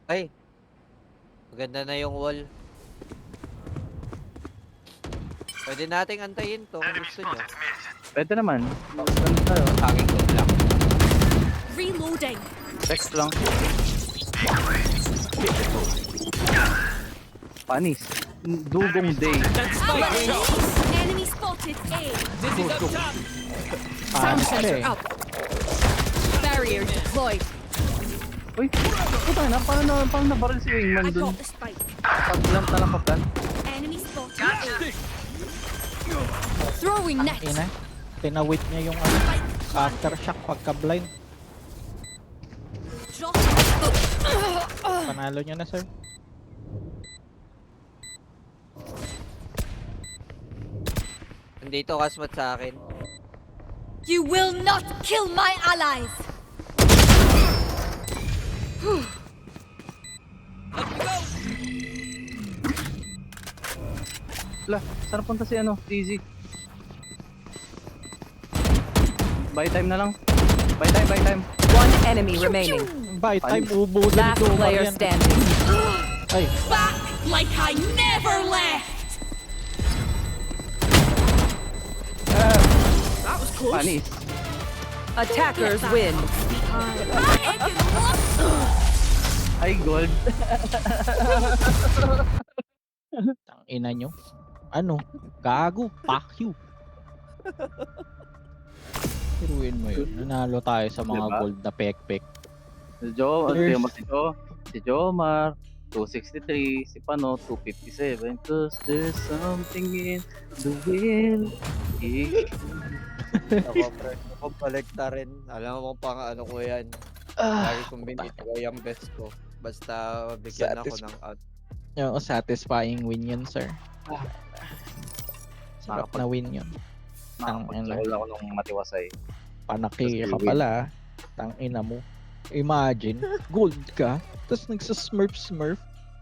Ay! Maganda na yung wall. Pwede nating antayin to kung Enemy gusto nyo. spotted mid. Pwede naman. Ganun tayo. Hanging ko lang. Reloading. Text lang. Panis. Dugong day. That's spike. Wings. Enemy spotted A. Dizzy's up top. Sound Panis ka sensor eh. up. Barrier deployed. Uy, puta na. Paano nabaril si Wingman I dun? got the spike. Paglant na lang kaplan. Enemy spotted A. Throwing net. Ina. Tinawit niya yung ano, aftershock pagka-blind. Drop. Panalo niyo na, sir. Nandito kasmat sa akin. You will not kill my allies. Wala, saan punta si ano? Easy. Buy time na lang. Buy time. One enemy remaining. By time, ubusan Last ito. player Marian. standing. Ay, Back like I never left! That was close. Panis. Attackers win. Ay, gold. tang ina nyo. Ano? Gago. Fuck you. Tiruin mo yun. Nanalo tayo sa mga Diba? gold na pek-pek. Si Jo, There's- si Jomar, 263, si Pano, 257, cause there's something in the will. Ako, pre. Ako balekta rin. Alam mo pang ano ko yan. Lagi kong binibigay yung best ko. Basta bigyan ako ng out. Yung satisfying win yun, sir. Sarap na win yun. Tang ina. Nakapag-jowl ako nung matiwasay. Panaki Tapos ka win. pala. Tang ina mo. Imagine, gold ka, tapos nagsasmurf-smurf.